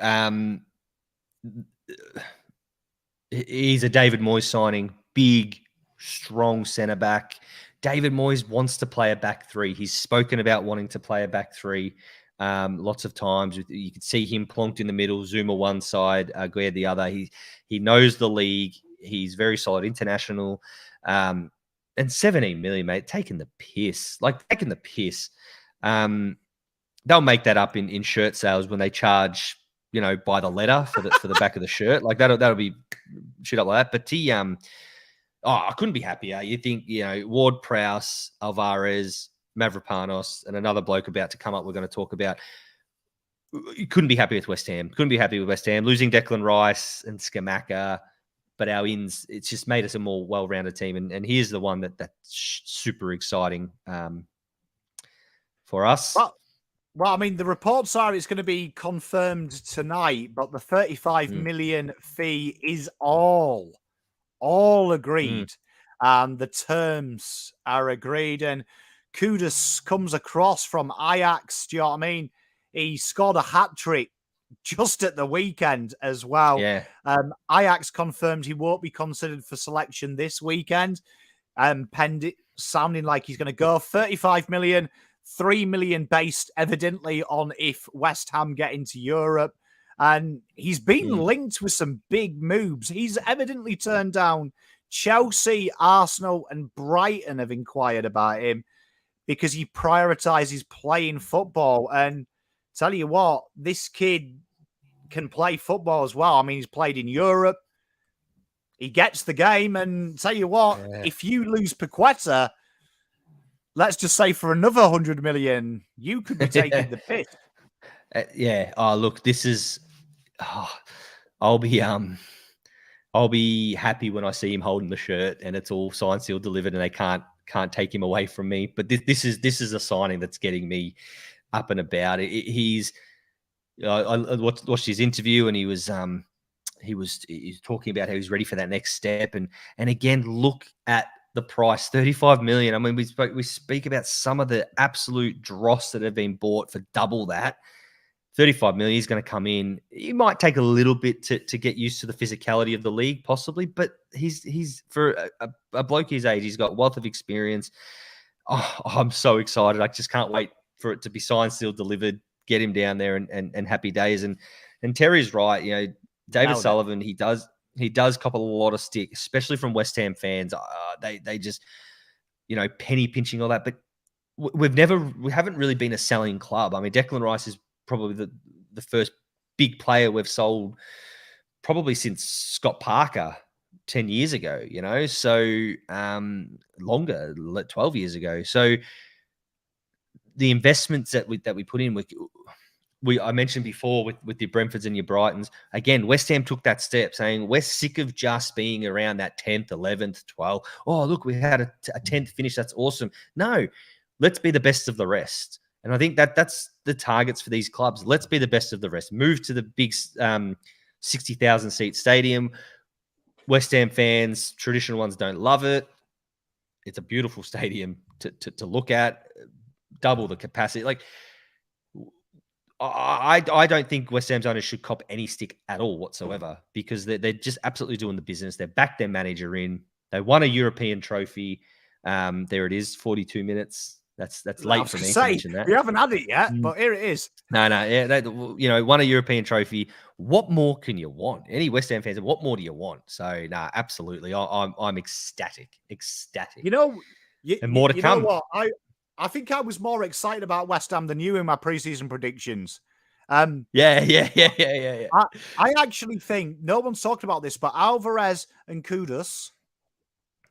he's a David Moyes signing. Big, strong centre-back. David Moyes wants to play a back three. He's spoken about wanting to play a back three lots of times. You could see him plonked in the middle, Zuma one side, Guerre the other. He knows the league. He's very solid international. And 17 million, mate, taking the piss. They'll make that up in shirt sales when they charge, by the letter for the back of the shirt. Like that'll be shit up like that. But he I couldn't be happier. You think, Ward-Prowse, Alvarez, Mavropanos, and another bloke about to come up we're going to talk about. You couldn't be happy with West Ham. Losing Declan Rice and Scamacca, but our ins, it's just made us a more well-rounded team. And here's the one that's super exciting for us. Well, I mean, the reports are it's going to be confirmed tonight, but the 35 million fee is all agreed. and the terms are agreed. And Kudus comes across from Ajax. Do you know what I mean? He scored a hat trick just at the weekend as well. Yeah. Ajax confirmed he won't be considered for selection this weekend. Sounding like he's going to go 35 million, 3 million based evidently on if West Ham get into Europe. And he's been linked with some big moves. He's evidently turned down Chelsea, Arsenal, and Brighton have inquired about him because he prioritizes playing football. And tell you what, this kid can play football as well. I mean, he's played in Europe. He gets the game. And tell you what, if you lose Paqueta, let's just say for another 100 million, you could be taking the piss. Yeah. Oh, look, this is. Oh, I'll be happy when I see him holding the shirt and it's all signed, sealed, delivered, and they can't take him away from me. But this is a signing that's getting me up and about. He's. I watched his interview and he was talking about how he's ready for that next step. And again, look at the price, 35 million. I mean, we speak about some of the absolute dross that have been bought for double that. 35 million, he's going to come in. He might take a little bit to get used to the physicality of the league, possibly, but he's for a bloke his age, he's got wealth of experience. Oh, I'm so excited. I just can't wait for it to be signed, sealed, delivered, get him down there and happy days. And Terry's right. You know, David Sullivan, he does cop a lot of stick, especially from West Ham fans. They just, you know, penny pinching all that. But we haven't really been a selling club. I mean, Declan Rice is probably the first big player we've sold probably since Scott Parker 10 years ago, you know, so longer, 12 years ago. So the investments that we put in, I mentioned before with the Brentfords and your Brightons, again, West Ham took that step saying we're sick of just being around that 10th, 11th, 12th. Oh, look, we had a 10th finish. That's awesome. No, let's be the best of the rest. And I think that's the targets for these clubs. Let's be the best of the rest. Move to the big 60,000 seat stadium. West Ham fans, traditional ones, don't love it. It's a beautiful stadium to look at. Double the capacity. Like, I don't think West Ham's owners should cop any stick at all whatsoever because they're just absolutely doing the business. They've backed their manager in. They won a European trophy. There it is, 42 minutes. That's late for me to mention that. We haven't had it yet, but here it is. No, yeah, won a European trophy. What more can you want? Any West Ham fans, what more do you want? So, absolutely. I'm ecstatic. You know, and more to come. You know what? I think I was more excited about West Ham than you in my preseason predictions. Yeah. I actually think no one's talked about this, but Alvarez and Kudus,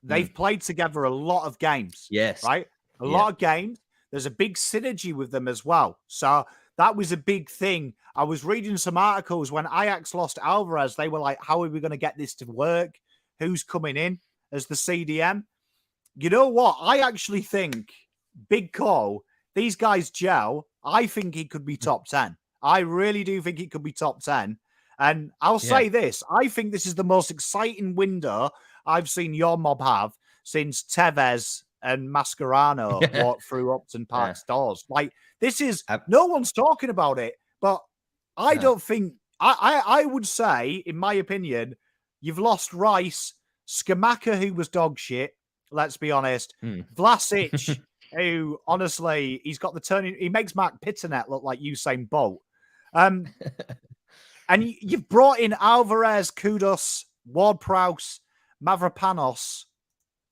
they've played together a lot of games. Yes. Right? A lot of games. There's a big synergy with them as well. So that was a big thing. I was reading some articles when Ajax lost Alvarez. They were like, how are we going to get this to work? Who's coming in as the CDM? You know what? I actually think, big call, these guys gel. I think it could be top 10. I really do think it could be top 10. And I'll say this. I think this is the most exciting window I've seen your mob have since Tevez and Mascherano walked through Upton Park's doors. Like, this is, no one's talking about it, but I don't think, I would say, in my opinion, you've lost Rice, Skamaka, who was dog shit, let's be honest, Vlasic, who, honestly, he's got the turning, he makes Mark Pitternet look like Usain Bolt. And you've brought in Alvarez, Kudus, Ward-Prowse, Mavropanos,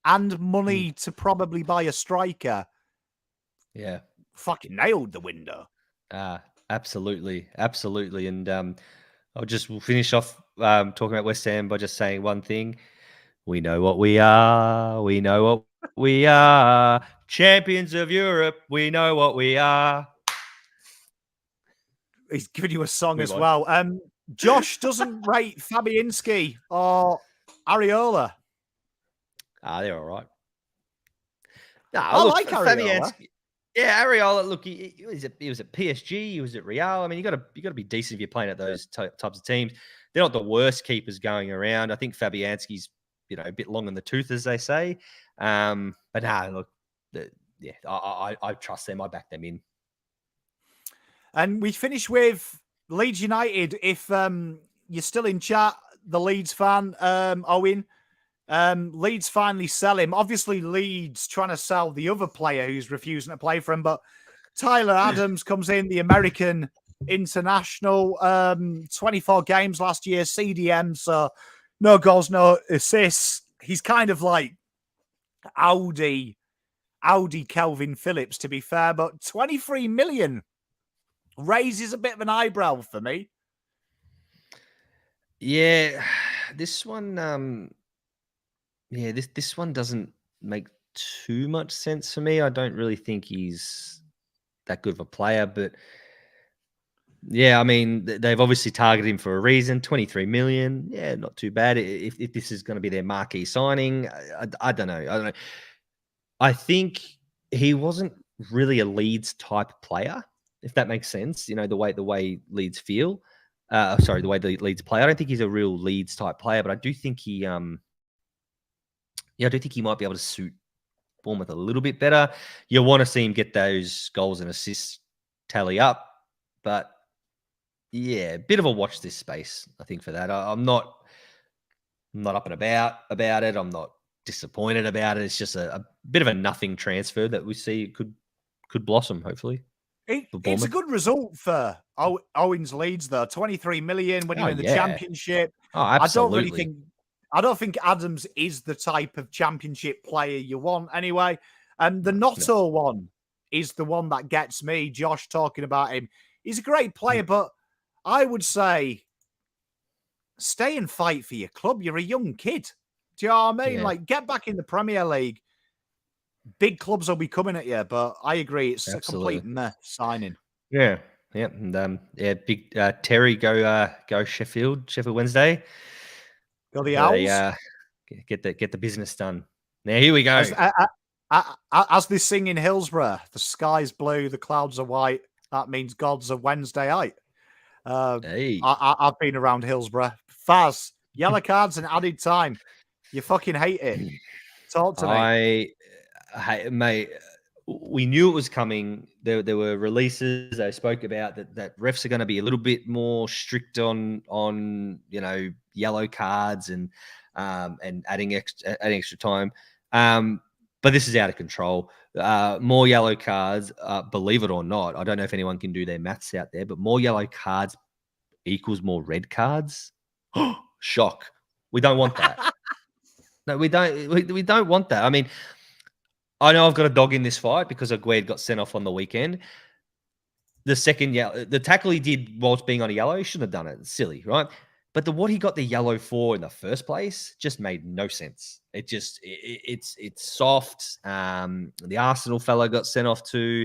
and money to probably buy a striker. Yeah. Fucking nailed the window. Absolutely. And we'll finish off talking about West Ham by just saying one thing. We know what we are. We know what we are. Champions of Europe. We know what we are. He's giving you a song as well. Josh doesn't rate Fabianski or Areola. They're all right. I like Areola. Yeah, Areola. Look, he was at PSG. He was at Real. I mean, you got to be decent if you're playing at those types of teams. They're not the worst keepers going around. I think Fabianski's a bit long in the tooth, as they say. But look, I trust them. I back them in. And we finish with Leeds United. If you're still in chat, the Leeds fan, Owen, Leeds finally sell him. Obviously, Leeds trying to sell the other player who's refusing to play for him, but Tyler Adams comes in, the American international, 24 games last year, CDM, so no goals, no assists. He's kind of like Audi Kelvin Phillips, to be fair, but 23 million raises a bit of an eyebrow for me. Yeah, this one, this one doesn't make too much sense for me. I don't really think he's that good of a player, but yeah, I mean, they've obviously targeted him for a reason. 23 million, yeah, not too bad. If this is going to be their marquee signing, I don't know. I think he wasn't really a Leeds type player, if that makes sense. The way Leeds feel. The way the Leeds play. I don't think he's a real Leeds type player, but I do think he, I do think he might be able to suit Bournemouth a little bit better. You want to see him get those goals and assists tally up, but yeah, a bit of a watch this space, I think, for that. I'm not up and about it. I'm not disappointed about it. It's just a bit of a nothing transfer that we see could blossom, hopefully. It's a good result for Owens Leeds, though. 23 million when you're in the Championship. Oh, absolutely. I don't think Adams is the type of Championship player you want anyway. And the Notto one is the one that gets me. Josh talking about him. He's a great player, but I would say stay and fight for your club. You're a young kid. Do you know what I mean? Yeah. Like, get back in the Premier League. Big clubs will be coming at you, but I agree. It's a complete meh signing. Yeah. And big Terry go Sheffield Wednesday. Go the Owls. Get the business done. Now here we go. As they sing in Hillsborough, the sky's blue, the clouds are white. That means God's a Wednesdayite. I've been around Hillsborough. Fazz, yellow cards and added time. You fucking hate it. Talk to me. Mate, we knew it was coming. There were releases. They spoke about that refs are going to be a little bit more strict on yellow cards and adding extra time. But this is out of control. More yellow cards, believe it or not. I don't know if anyone can do their maths out there, but more yellow cards equals more red cards. Shock. We don't want that. No, we don't. We don't want that. I mean, I know I've got a dog in this fight because Aguerd got sent off on the weekend. The tackle he did whilst being on a yellow, he shouldn't have done it. It's silly, right? But what he got the yellow for in the first place just made no sense. It's soft. The Arsenal fella got sent off too.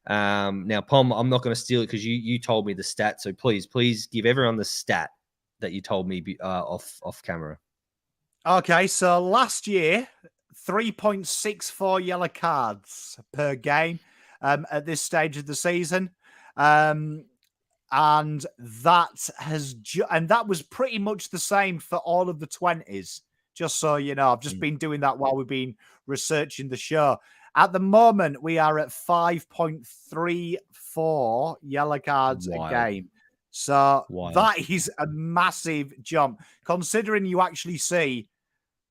Now, Pom, I'm not going to steal it because you told me the stat. So please give everyone the stat that you told me off camera. Okay, so last year, 3.64 yellow cards per game at this stage of the season. And that was pretty much the same for all of the 20s. Just so you know, I've just been doing that while we've been researching the show. At the moment, we are at 5.34 yellow cards a game. So that is a massive jump, considering you actually see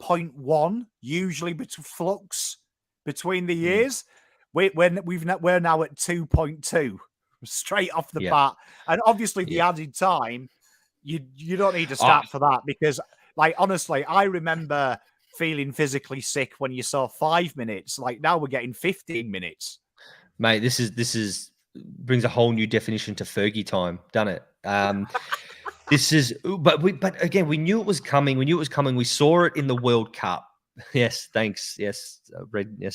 0.1 usually flux between the years. We're now at 2.2 straight off the bat, and obviously the added time, you don't need to start for that because, like, honestly, I remember feeling physically sick when you saw 5 minutes. Like, now we're getting 15 minutes. Mate, this is brings a whole new definition to Fergie time, doesn't it? But again, we knew it was coming. We saw it in the World Cup. Yes, thanks. Yes,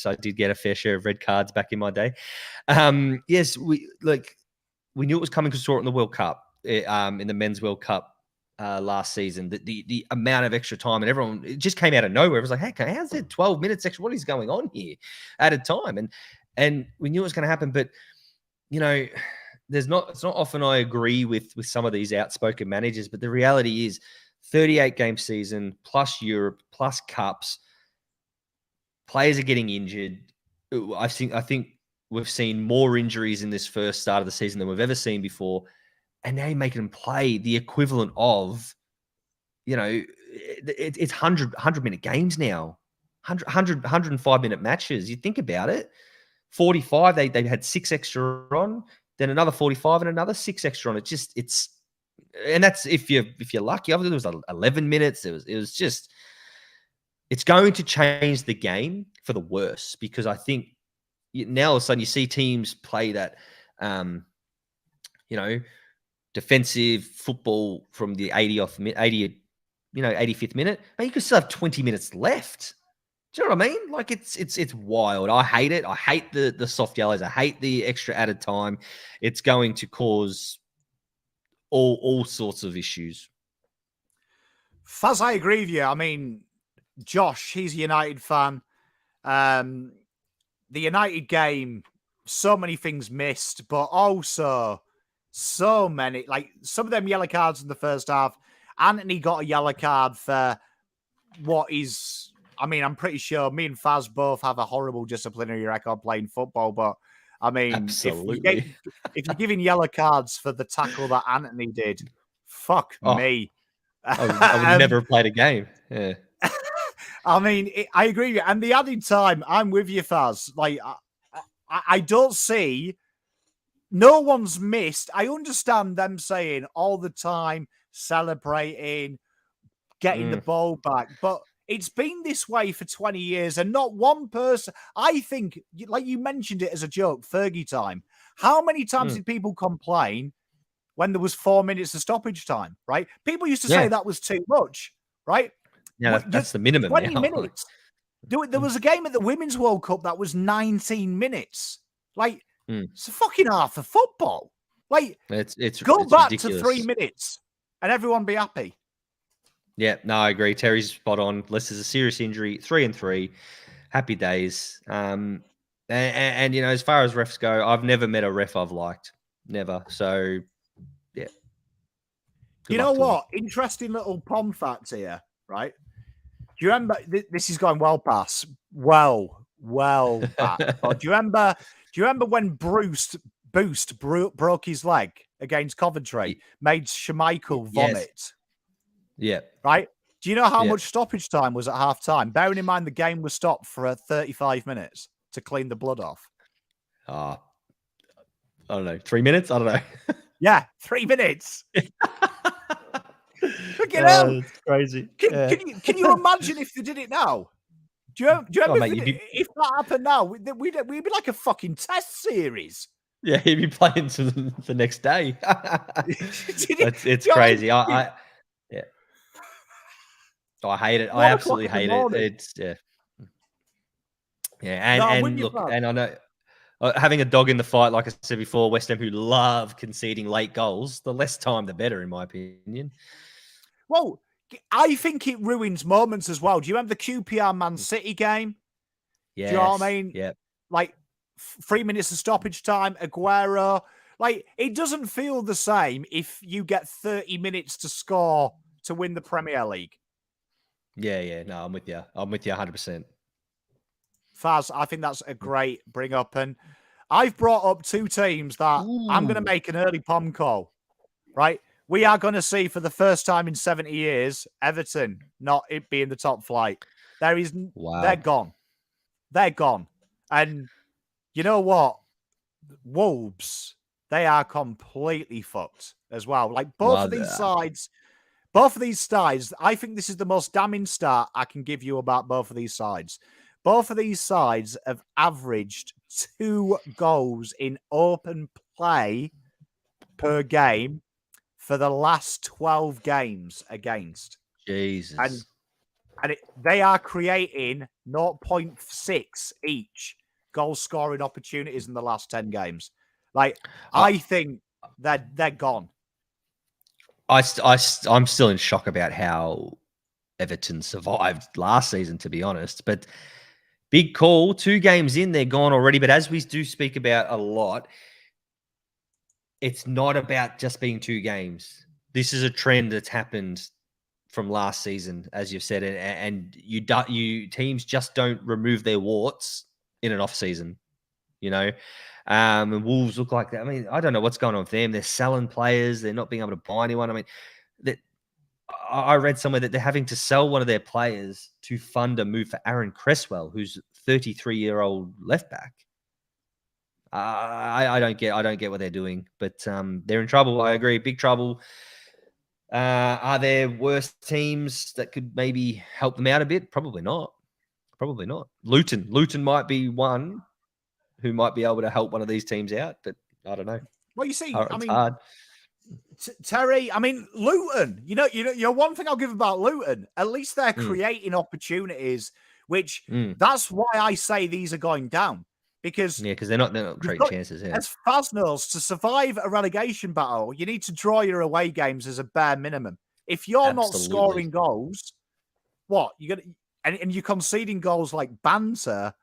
I did get a fair share of red cards back in my day. Yes, we knew it was coming because we saw it in the World Cup, in the Men's World Cup last season. The amount of extra time, and everyone, it just came out of nowhere. It was like, hey, how's there 12 minutes extra? What is going on here? Added time, and we knew it was going to happen, but it's not often I agree with some of these outspoken managers, but the reality is 38 game season, plus Europe, plus cups. Players are getting injured. I think we've seen more injuries in this first start of the season than we've ever seen before. And now you're making them play the equivalent of, it's 100-minute games now, 105-minute matches. You think about it, 45, they had 6 extra on, then another 45 and another 6 extra on. And that's if you're lucky. Obviously, there was 11 minutes. It was just, it's going to change the game for the worse, because I think now all of a sudden you see teams play that, defensive football from the 85th minute, but you could still have 20 minutes left. Do you know what I mean? Like it's wild. I hate it. I hate the soft yellows. I hate the extra added time. It's going to cause all sorts of issues. Fazz, I agree with you. I mean, Josh, he's a United fan. The United game, so many things missed, but also so many, like some of them yellow cards in the first half. Anthony got a yellow card for what is, I mean, I'm pretty sure me and Fazz both have a horrible disciplinary record playing football, but I mean, absolutely. If you're giving yellow cards for the tackle that Anthony did, fuck me. I would never have played a game. Yeah. I mean, I agree with you. And the added time, I'm with you, Fazz. Like, I don't see, no one's missed. I understand them saying all the time, celebrating, getting the ball back. But it's been this way for 20 years and not one person. I think, like you mentioned it as a joke, Fergie time. How many times did people complain when there was 4 minutes of stoppage time, right? People used to say that was too much, right? Yeah, that's the minimum. 20 minutes. There was a game at the Women's World Cup that was 19 minutes. Like, it's a fucking half of football. Like, it's go back ridiculous. to 3 minutes and everyone be happy. Yeah, no, I agree. Terry's spot on. Unless there's a serious injury, 3-3, happy days. And as far as refs go, I've never met a ref I've liked. Never. So, yeah. You know what? Interesting little pom fact here, right? Do you remember, this is going well past, well back. But do you remember when Boost broke his leg against Coventry, made Schmeichel vomit? Yeah. Right? Do you know how much stoppage time was at half time? Bearing in mind the game was stopped for 35 minutes to clean the blood off. I don't know. 3 minutes? I don't know. Yeah, 3 minutes. Look at hell. It's crazy. Can you imagine if they did it now? Do you remember if that happened now? We'd be like a fucking test series. Yeah, he'd be playing to the next day. It's crazy. I hate it. I absolutely hate it. It's and look, and I know having a dog in the fight, like I said before, West Ham, who love conceding late goals, the less time, the better, in my opinion. Well, I think it ruins moments as well. Do you remember the QPR Man City game? Yeah. Do you know what I mean? Yeah. Like 3 minutes of stoppage time, Aguero. Like, it doesn't feel the same if you get 30 minutes to score to win the Premier League. Yeah. No, I'm with you. I'm with you 100%. Fazz, I think that's a great bring up. And I've brought up 2 teams that I'm going to make an early pom call, right? We are going to see for the first time in 70 years, Everton not it being the top flight. They're gone. They're gone. And you know what? Wolves, they are completely fucked as well. Like both of these sides, I think this is the most damning stat I can give you about both of these sides. Both of these sides have averaged 2 goals in open play per game for the last 12 games against. Jesus. And they are creating 0.6 each goal scoring opportunities in the last 10 games. Like, I think that they're gone. I'm still in shock about how Everton survived last season, to be honest. But big call, 2 games in, they're gone already. But as we do speak about a lot, it's not about just being 2 games. This is a trend that's happened from last season, as you've said, and you teams just don't remove their warts in an off season, And Wolves look like that. I mean, I don't know what's going on with them. They're selling players. They're not being able to buy anyone. I mean, I read somewhere that they're having to sell one of their players to fund a move for Aaron Cresswell, who's 33-year-old left back. I don't get what they're doing, but they're in trouble. I agree, big trouble. Are there worse teams that could maybe help them out a bit? Probably not. Luton might be one who might be able to help one of these teams out, but I don't know. Well, you see, it's hard. Terry, I mean, Luton, one thing I'll give about Luton, at least they're creating opportunities, which that's why I say these are going down. Because they're not great chances. Yeah. As Fazz knows, to survive a relegation battle, you need to draw your away games as a bare minimum. If you're not scoring goals, what you're gonna and you're conceding goals like banter,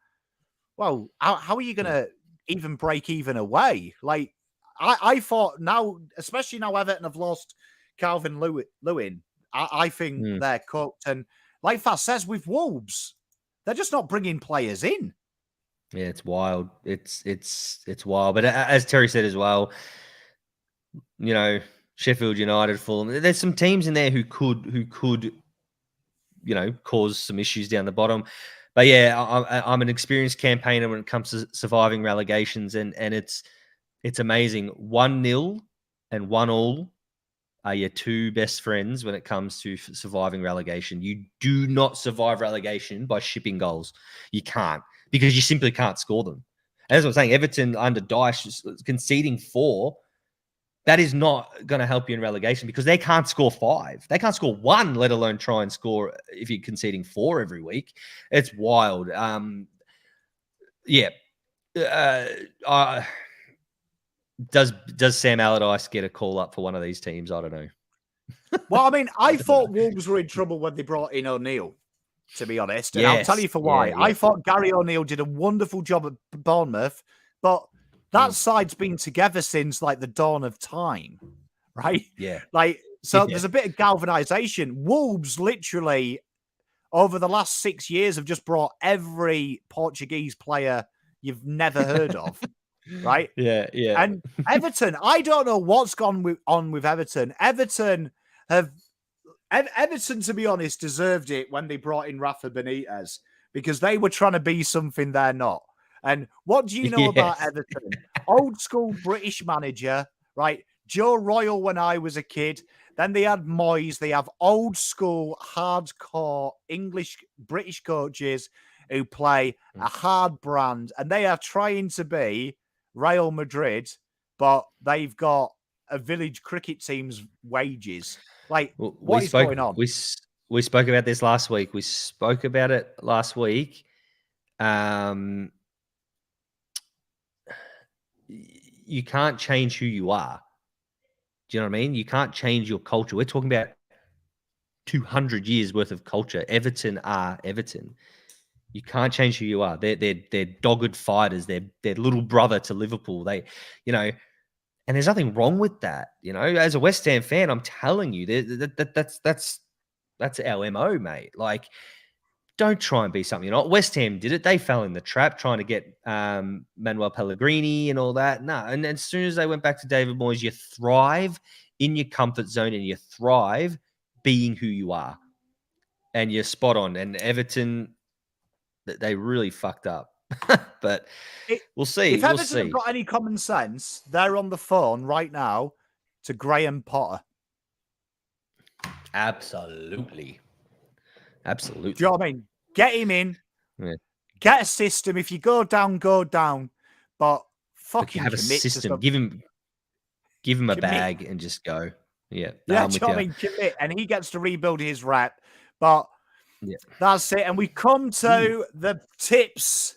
well, how are you gonna even break even away? Like I thought now, especially now Everton have lost Calvin Lewin, I think they're cooked. And like Fazz says, with Wolves, they're just not bringing players in. Yeah, it's wild. It's wild. But as Terry said as well, Sheffield United, Fulham. There's some teams in there who could, cause some issues down the bottom. But yeah, I'm an experienced campaigner when it comes to surviving relegations, and it's amazing. 1-0 and 1-1 are your two best friends when it comes to surviving relegation. You do not survive relegation by shipping goals. You can't. Because you simply can't score them. As I was saying, Everton under Dyche conceding 4, that is not going to help you in relegation because they can't score 5. They can't score 1, let alone try and score if you're conceding 4 every week. It's wild. Does Sam Allardyce get a call up for one of these teams? I don't know. Well, I mean, I thought Wolves were in trouble when they brought in O'Neill, to be honest. And I'll tell you for why. I thought Gary O'Neill did a wonderful job at Bournemouth, but that side's been together since like the dawn of time, right? Yeah. There's a bit of galvanization. Wolves literally over the last 6 years have just brought every Portuguese player you've never heard of. Right? Yeah. And Everton, I don't know what's gone on with Everton. Everton, to be honest, deserved it when they brought in Rafa Benitez because they were trying to be something they're not. And what do you know about Everton? Old school British manager, right? Joe Royle when I was a kid. Then they had Moyes. They have old school, hardcore English, British coaches who play a hard brand. And they are trying to be Real Madrid, but they've got a village cricket team's wages. Like, what is going on? We spoke about this last week. You can't change who you are. Do you know what I mean? You can't change your culture. We're talking about 200 years worth of culture. Everton are Everton. You can't change who you are. They're dogged fighters. They're little brother to Liverpool. And there's nothing wrong with that. As a West Ham fan, I'm telling you, that's our MO, mate. Like, don't try and be something you're not. West Ham did it. They fell in the trap trying to get Manuel Pellegrini and all that. No, and as soon as they went back to David Moyes, you thrive in your comfort zone and you thrive being who you are. And you're spot on. And Everton, they really fucked up. But we'll see. If Everton have got any common sense, they're on the phone right now to Graham Potter. Absolutely. Do you know what I mean? Get him in. Yeah. Get a system. If you go down, go down. But fucking have a system. Give him a bag and just go. Yeah. Yeah, do you know what I mean? Commit. And he gets to rebuild his rep. But that's it. And we come to the tips.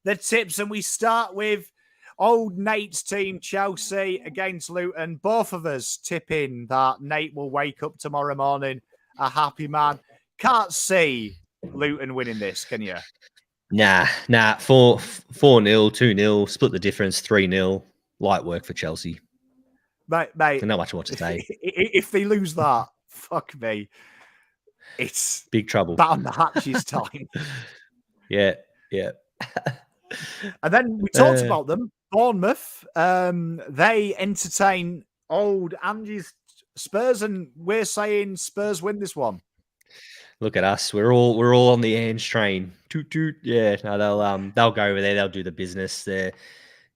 The tips. And we start with old Nate's team, Chelsea against Luton. Both of us tipping that Nate will wake up tomorrow morning a happy man. Can't see Luton winning this, can you? Nah. 4-0, 2-0, split the difference, 3-0. Light work for Chelsea. Mate. Not much more to say. If they lose that, fuck me. It's big trouble. about the Hadj's time. Yeah. And then we talked about them. Bournemouth, they entertain old Angie's Spurs, and we're saying Spurs win this one. Look at us. We're all on the Ange train. Toot toot. Yeah. No, they'll go over there. They'll do the business there.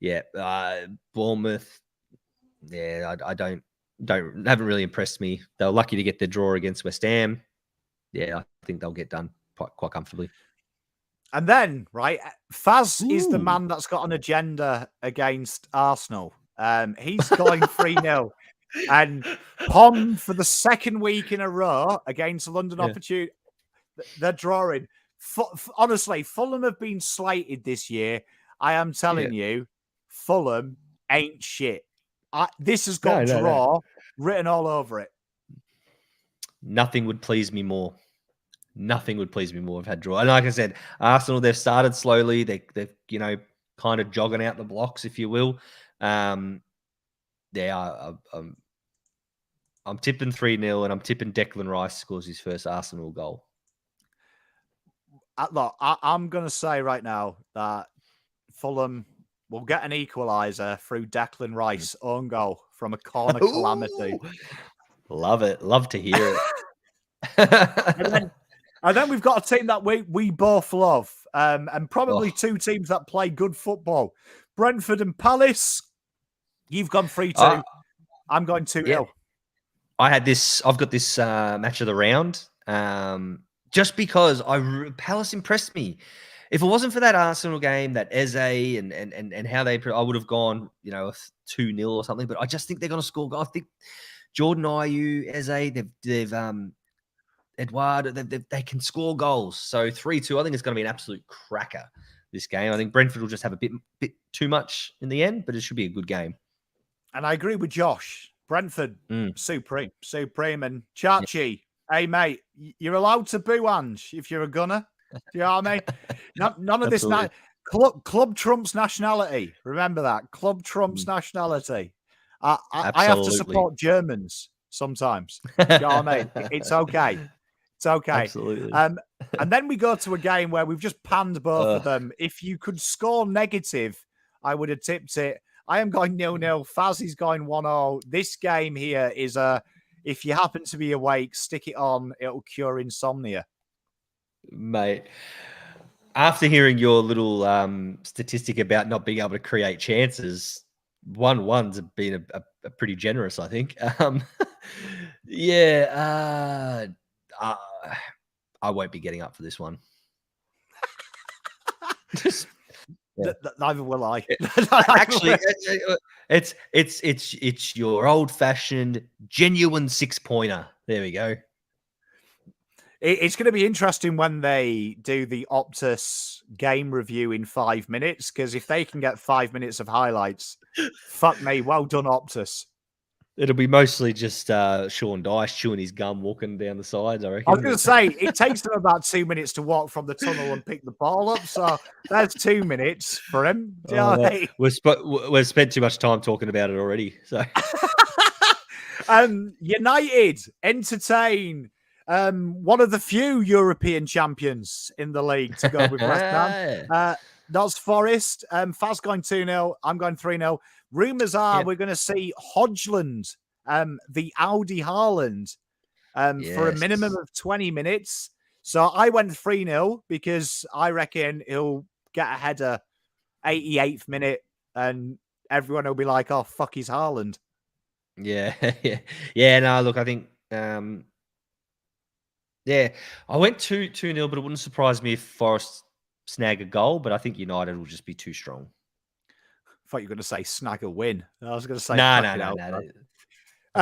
Yeah. Bournemouth. Yeah. I haven't really impressed me. They were lucky to get the draw against West Ham. Yeah, I think they'll get done quite comfortably. And then, right, Fazz is the man that's got an agenda against Arsenal. He's going 3-0. And Pom, for the second week in a row against London Opportunity, they're drawing. Honestly, Fulham have been slated this year. I am telling you, Fulham ain't shit. This has got draw written all over it. Nothing would please me more. Nothing would please me more. I've had draw. And like I said, Arsenal, they've started slowly. They're kind of jogging out the blocks, if you will. I'm tipping 3-0, and I'm tipping Declan Rice scores his first Arsenal goal. Look, I'm going to say right now that Fulham will get an equaliser through Declan Rice own goal from a corner calamity. Love it. Love to hear it. And then we've got a team that we both love, and probably two teams that play good football. Brentford and Palace. You've gone 3-2. I'm going 2-0. Yeah. I've got this match of the round, just because Palace impressed me. If it wasn't for that Arsenal game, that Eze and how I would have gone, 2-0 or something. But I just think they're going to score. I think Jordan Ayew, Eze, they've Edouard, they can score goals. So 3-2, I think it's going to be an absolute cracker, this game. I think Brentford will just have a bit too much in the end, but it should be a good game. And I agree with Josh. Brentford, supreme. And Chachi, hey, mate, you're allowed to boo Ange if you're a gunner. Do you know what I mean? None of this. Club trumps nationality. Remember that. Club trumps nationality. I have to support Germans sometimes. Do you know what I mean? It's okay. It's okay. Absolutely. And then we go to a game where we've just panned both of them. If you could score negative, I would have tipped it. I am going 0-0. Fazz is going 1-0. This game here is if you happen to be awake, stick it on. It'll cure insomnia. Mate, after hearing your little statistic about not being able to create chances, 1-1's been a pretty generous, I think. I won't be getting up for this one. Neither will I. Actually, it's your old-fashioned, genuine 6-pointer. There we go. It's going to be interesting when they do the Optus game review in 5 minutes, because if they can get 5 minutes of highlights, fuck me, well done, Optus. It'll be mostly just Shaun Dux chewing his gum, walking down the sides, I reckon. I was going to say, it takes them about 2 minutes to walk from the tunnel and pick the ball up, so that's 2 minutes for him. We've spent too much time talking about it already. So, United entertain one of the few European champions in the league to go with West Ham. That's Forest. Faz going 2-0. I'm going 3-0. Rumours are we're going to see Hodgland, the Audi Haaland, for a minimum of 20 minutes. So I went 3-0 because I reckon he'll get a header 88th minute and everyone will be like, oh, fuck, he's Haaland. Yeah. No, look, I think... I went 2-0, but it wouldn't surprise me if Forest snag a goal, but I think United will just be too strong. I thought you were going to say snag a win. I was going to say no.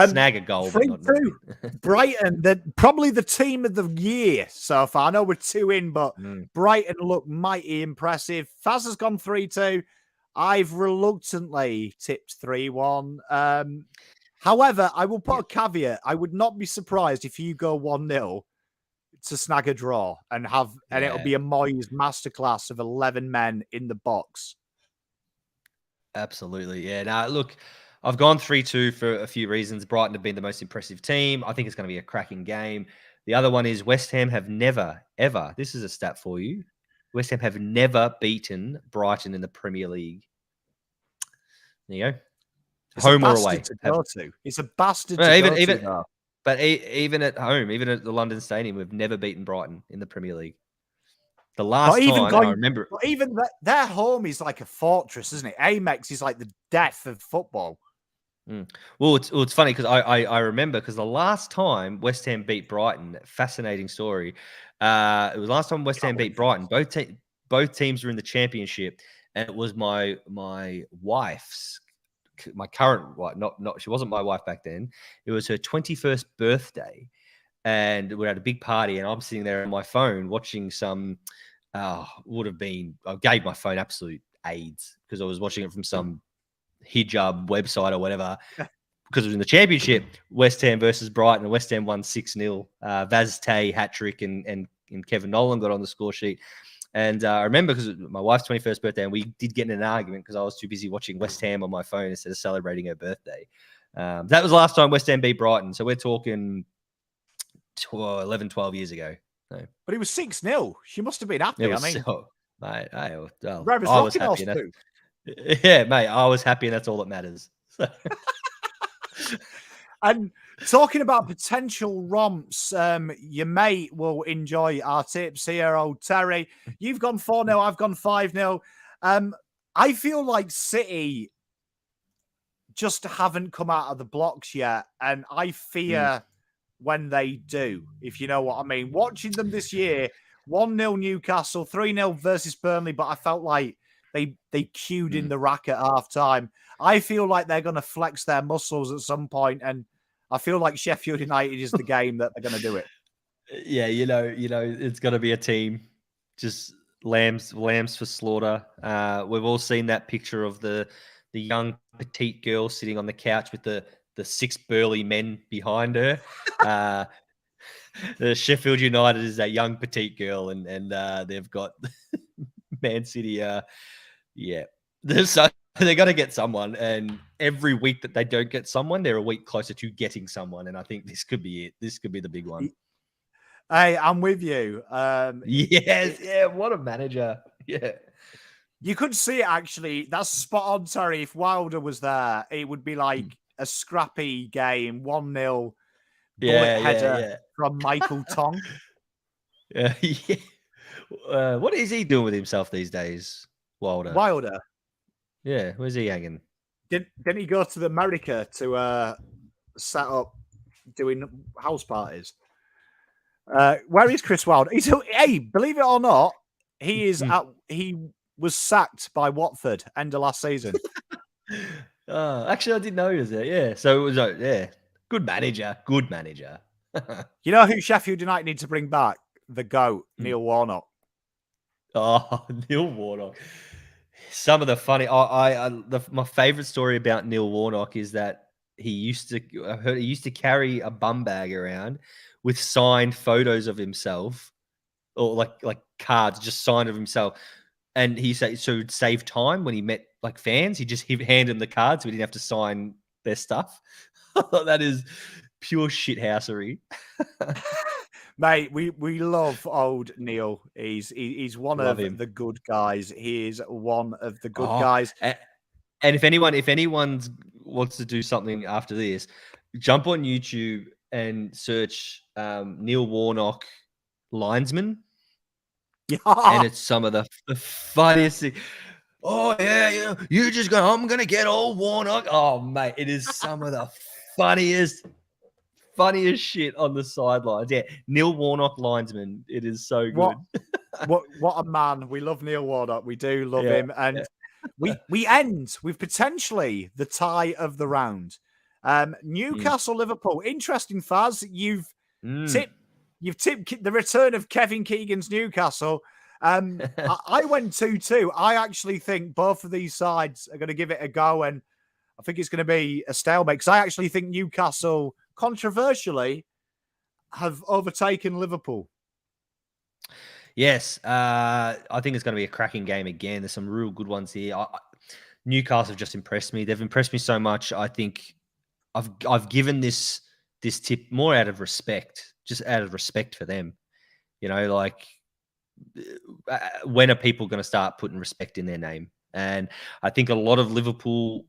Snag a goal. 3-2. Brighton, probably the team of the year so far. I know we're 2 in, but Brighton look mighty impressive. Faz has gone 3-2. I've reluctantly tipped 3-1. However, I will put a caveat. I would not be surprised if you go 1-0 to snag a draw and it'll be a Moyes masterclass of 11 men in the box. Absolutely. Yeah. Now, look, I've gone 3-2 for a few reasons. Brighton have been the most impressive team. I think it's going to be a cracking game. The other one is West Ham have never, ever, this is a stat for you, West Ham have never beaten Brighton in the Premier League. There you go. It's home a or bastard away. to go to. It's a bastard to go to. Though. But even at home, even at the London Stadium, we've never beaten Brighton in the Premier League. The last time, I remember... Even their home is like a fortress, isn't it? Amex is like the death of football. Well, it's funny because I remember because the last time West Ham beat Brighton, fascinating story. It was last time West Ham beat Brighton. Both teams were in the championship, and it was my current wife. Not she wasn't my wife back then. It was her 21st birthday, and we had a big party, and I'm sitting there on my phone watching some. Would have been I gave my phone absolute AIDS because I was watching it from some hijab website or whatever because it was in the championship. West Ham versus Brighton, and West Ham won 6-0. Vaz hat-trick and Kevin Nolan got on the score sheet. And I remember because my wife's 21st birthday, and we did get in an argument because I was too busy watching West Ham on my phone instead of celebrating her birthday. That was the last time West Ham beat Brighton. So we're talking 11, 12 years ago. So. But it was 6-0. She must have been happy. I mean, mate, I was happy. Yeah, mate, I was happy, and that's all that matters. So. And talking about potential romps, your mate will enjoy our tips here, old Terry. You've gone 4-0, I've gone 5-0. I feel like City just haven't come out of the blocks yet, and I fear when they do, if you know what I mean. Watching them this year, 1-0 Newcastle, 3-0 versus Burnley, but I felt like they queued in the rack at half-time. I feel like they're going to flex their muscles at some point, and I feel like Sheffield United is the game that they're going to do it. Yeah, you know, it's going to be a team, just lambs for slaughter. We've all seen that picture of the young petite girl sitting on the couch with the 6 burly men behind her. The Sheffield United is that young petite girl, and they've got Man City. Yeah, they're going to get someone, and every week that they don't get someone, they're a week closer to getting someone. And I think this could be it. This could be the big one. Hey, I'm with you. Yes, yeah. What a manager. Yeah. You could see it, actually. That's spot on, Terry. If Wilder was there, it would be like a scrappy game, 1-0 bullet header from Michael Tong. Yeah. What is he doing with himself these days, Wilder? Yeah, where's he hanging? Didn't he go to America to set up doing house parties? Where is Chris Wilder? Hey, believe it or not, he is he was sacked by Watford end of last season. Actually, I didn't know he was there. Yeah, so it was good manager. You know who Sheffield United need to bring back? The GOAT, Neil Warnock. Oh, Neil Warnock. Some of the funny. My favorite story about Neil Warnock is that he used to carry a bum bag around with signed photos of himself, or like cards just signed of himself. And he said so it'd save time when he met like fans. He just hand them the cards, so he didn't have to sign their stuff. That is pure shithousery. Mate, we love old Neil. He's one of the good guys. He is one of the good guys. And if anyone wants to do something after this, jump on YouTube and search Neil Warnock linesman. Yeah. And it's some of the funniest thing. Oh yeah, you just go. I'm gonna get old Warnock. Oh mate, it is some of the funniest shit on the sidelines. Yeah, Neil Warnock linesman. It is so good. What a man. We love Neil Warnock. We do love him. And we end with potentially the tie of the round. Newcastle, Liverpool. Interesting, Fazz. You've tipped the return of Kevin Keegan's Newcastle. I went 2-2. I actually think both of these sides are going to give it a go, and I think it's going to be a stalemate because I actually think Newcastle, controversially, have overtaken Liverpool. Yes, I think it's going to be a cracking game again. There's some real good ones here. Newcastle have just impressed me. They've impressed me so much. I think I've given this tip more out of respect, just out of respect for them. You know, like when are people going to start putting respect in their name? And I think a lot of Liverpool,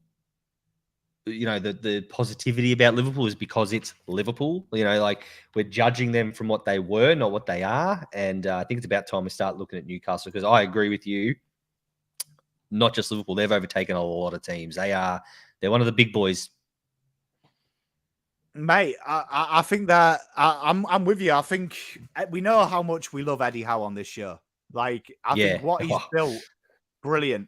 you know, the positivity about Liverpool is because it's Liverpool. You know, like we're judging them from what they were, not what they are. And I think it's about time we start looking at Newcastle, because I agree with you. Not just Liverpool, they've overtaken a lot of teams. They're one of the big boys. Mate, I think that I'm with you. I think we know how much we love Eddie Howe on this show. Like, I think what he's built, brilliant.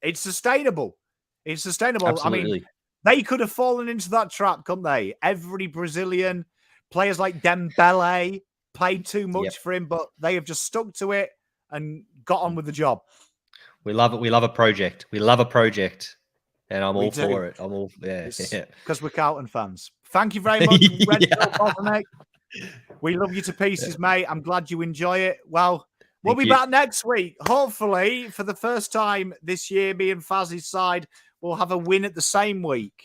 It's sustainable. It's sustainable. Absolutely. I mean, they could have fallen into that trap, couldn't they? Every Brazilian, players like Dembele, paid too much for him, but they have just stuck to it and got on with the job. We love it. We love a project. We love a project. And I'm all for it. I'm all, because we're Carlton fans. Thank you very much, Red Bottleneck. We love you to pieces, mate. I'm glad you enjoy it. Well, we'll be back next week. Hopefully, for the first time this year, me and Fazz's side will have a win at the same week.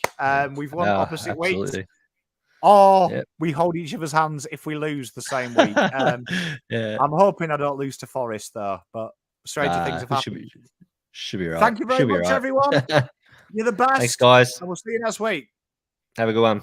We've won opposite weeks. Or we hold each other's hands if we lose the same week. I'm hoping I don't lose to Forest, though. But stranger things have happened. Should be right. Thank you very much, everyone. You're the best. Thanks, guys. And we'll see you next week. Have a good one.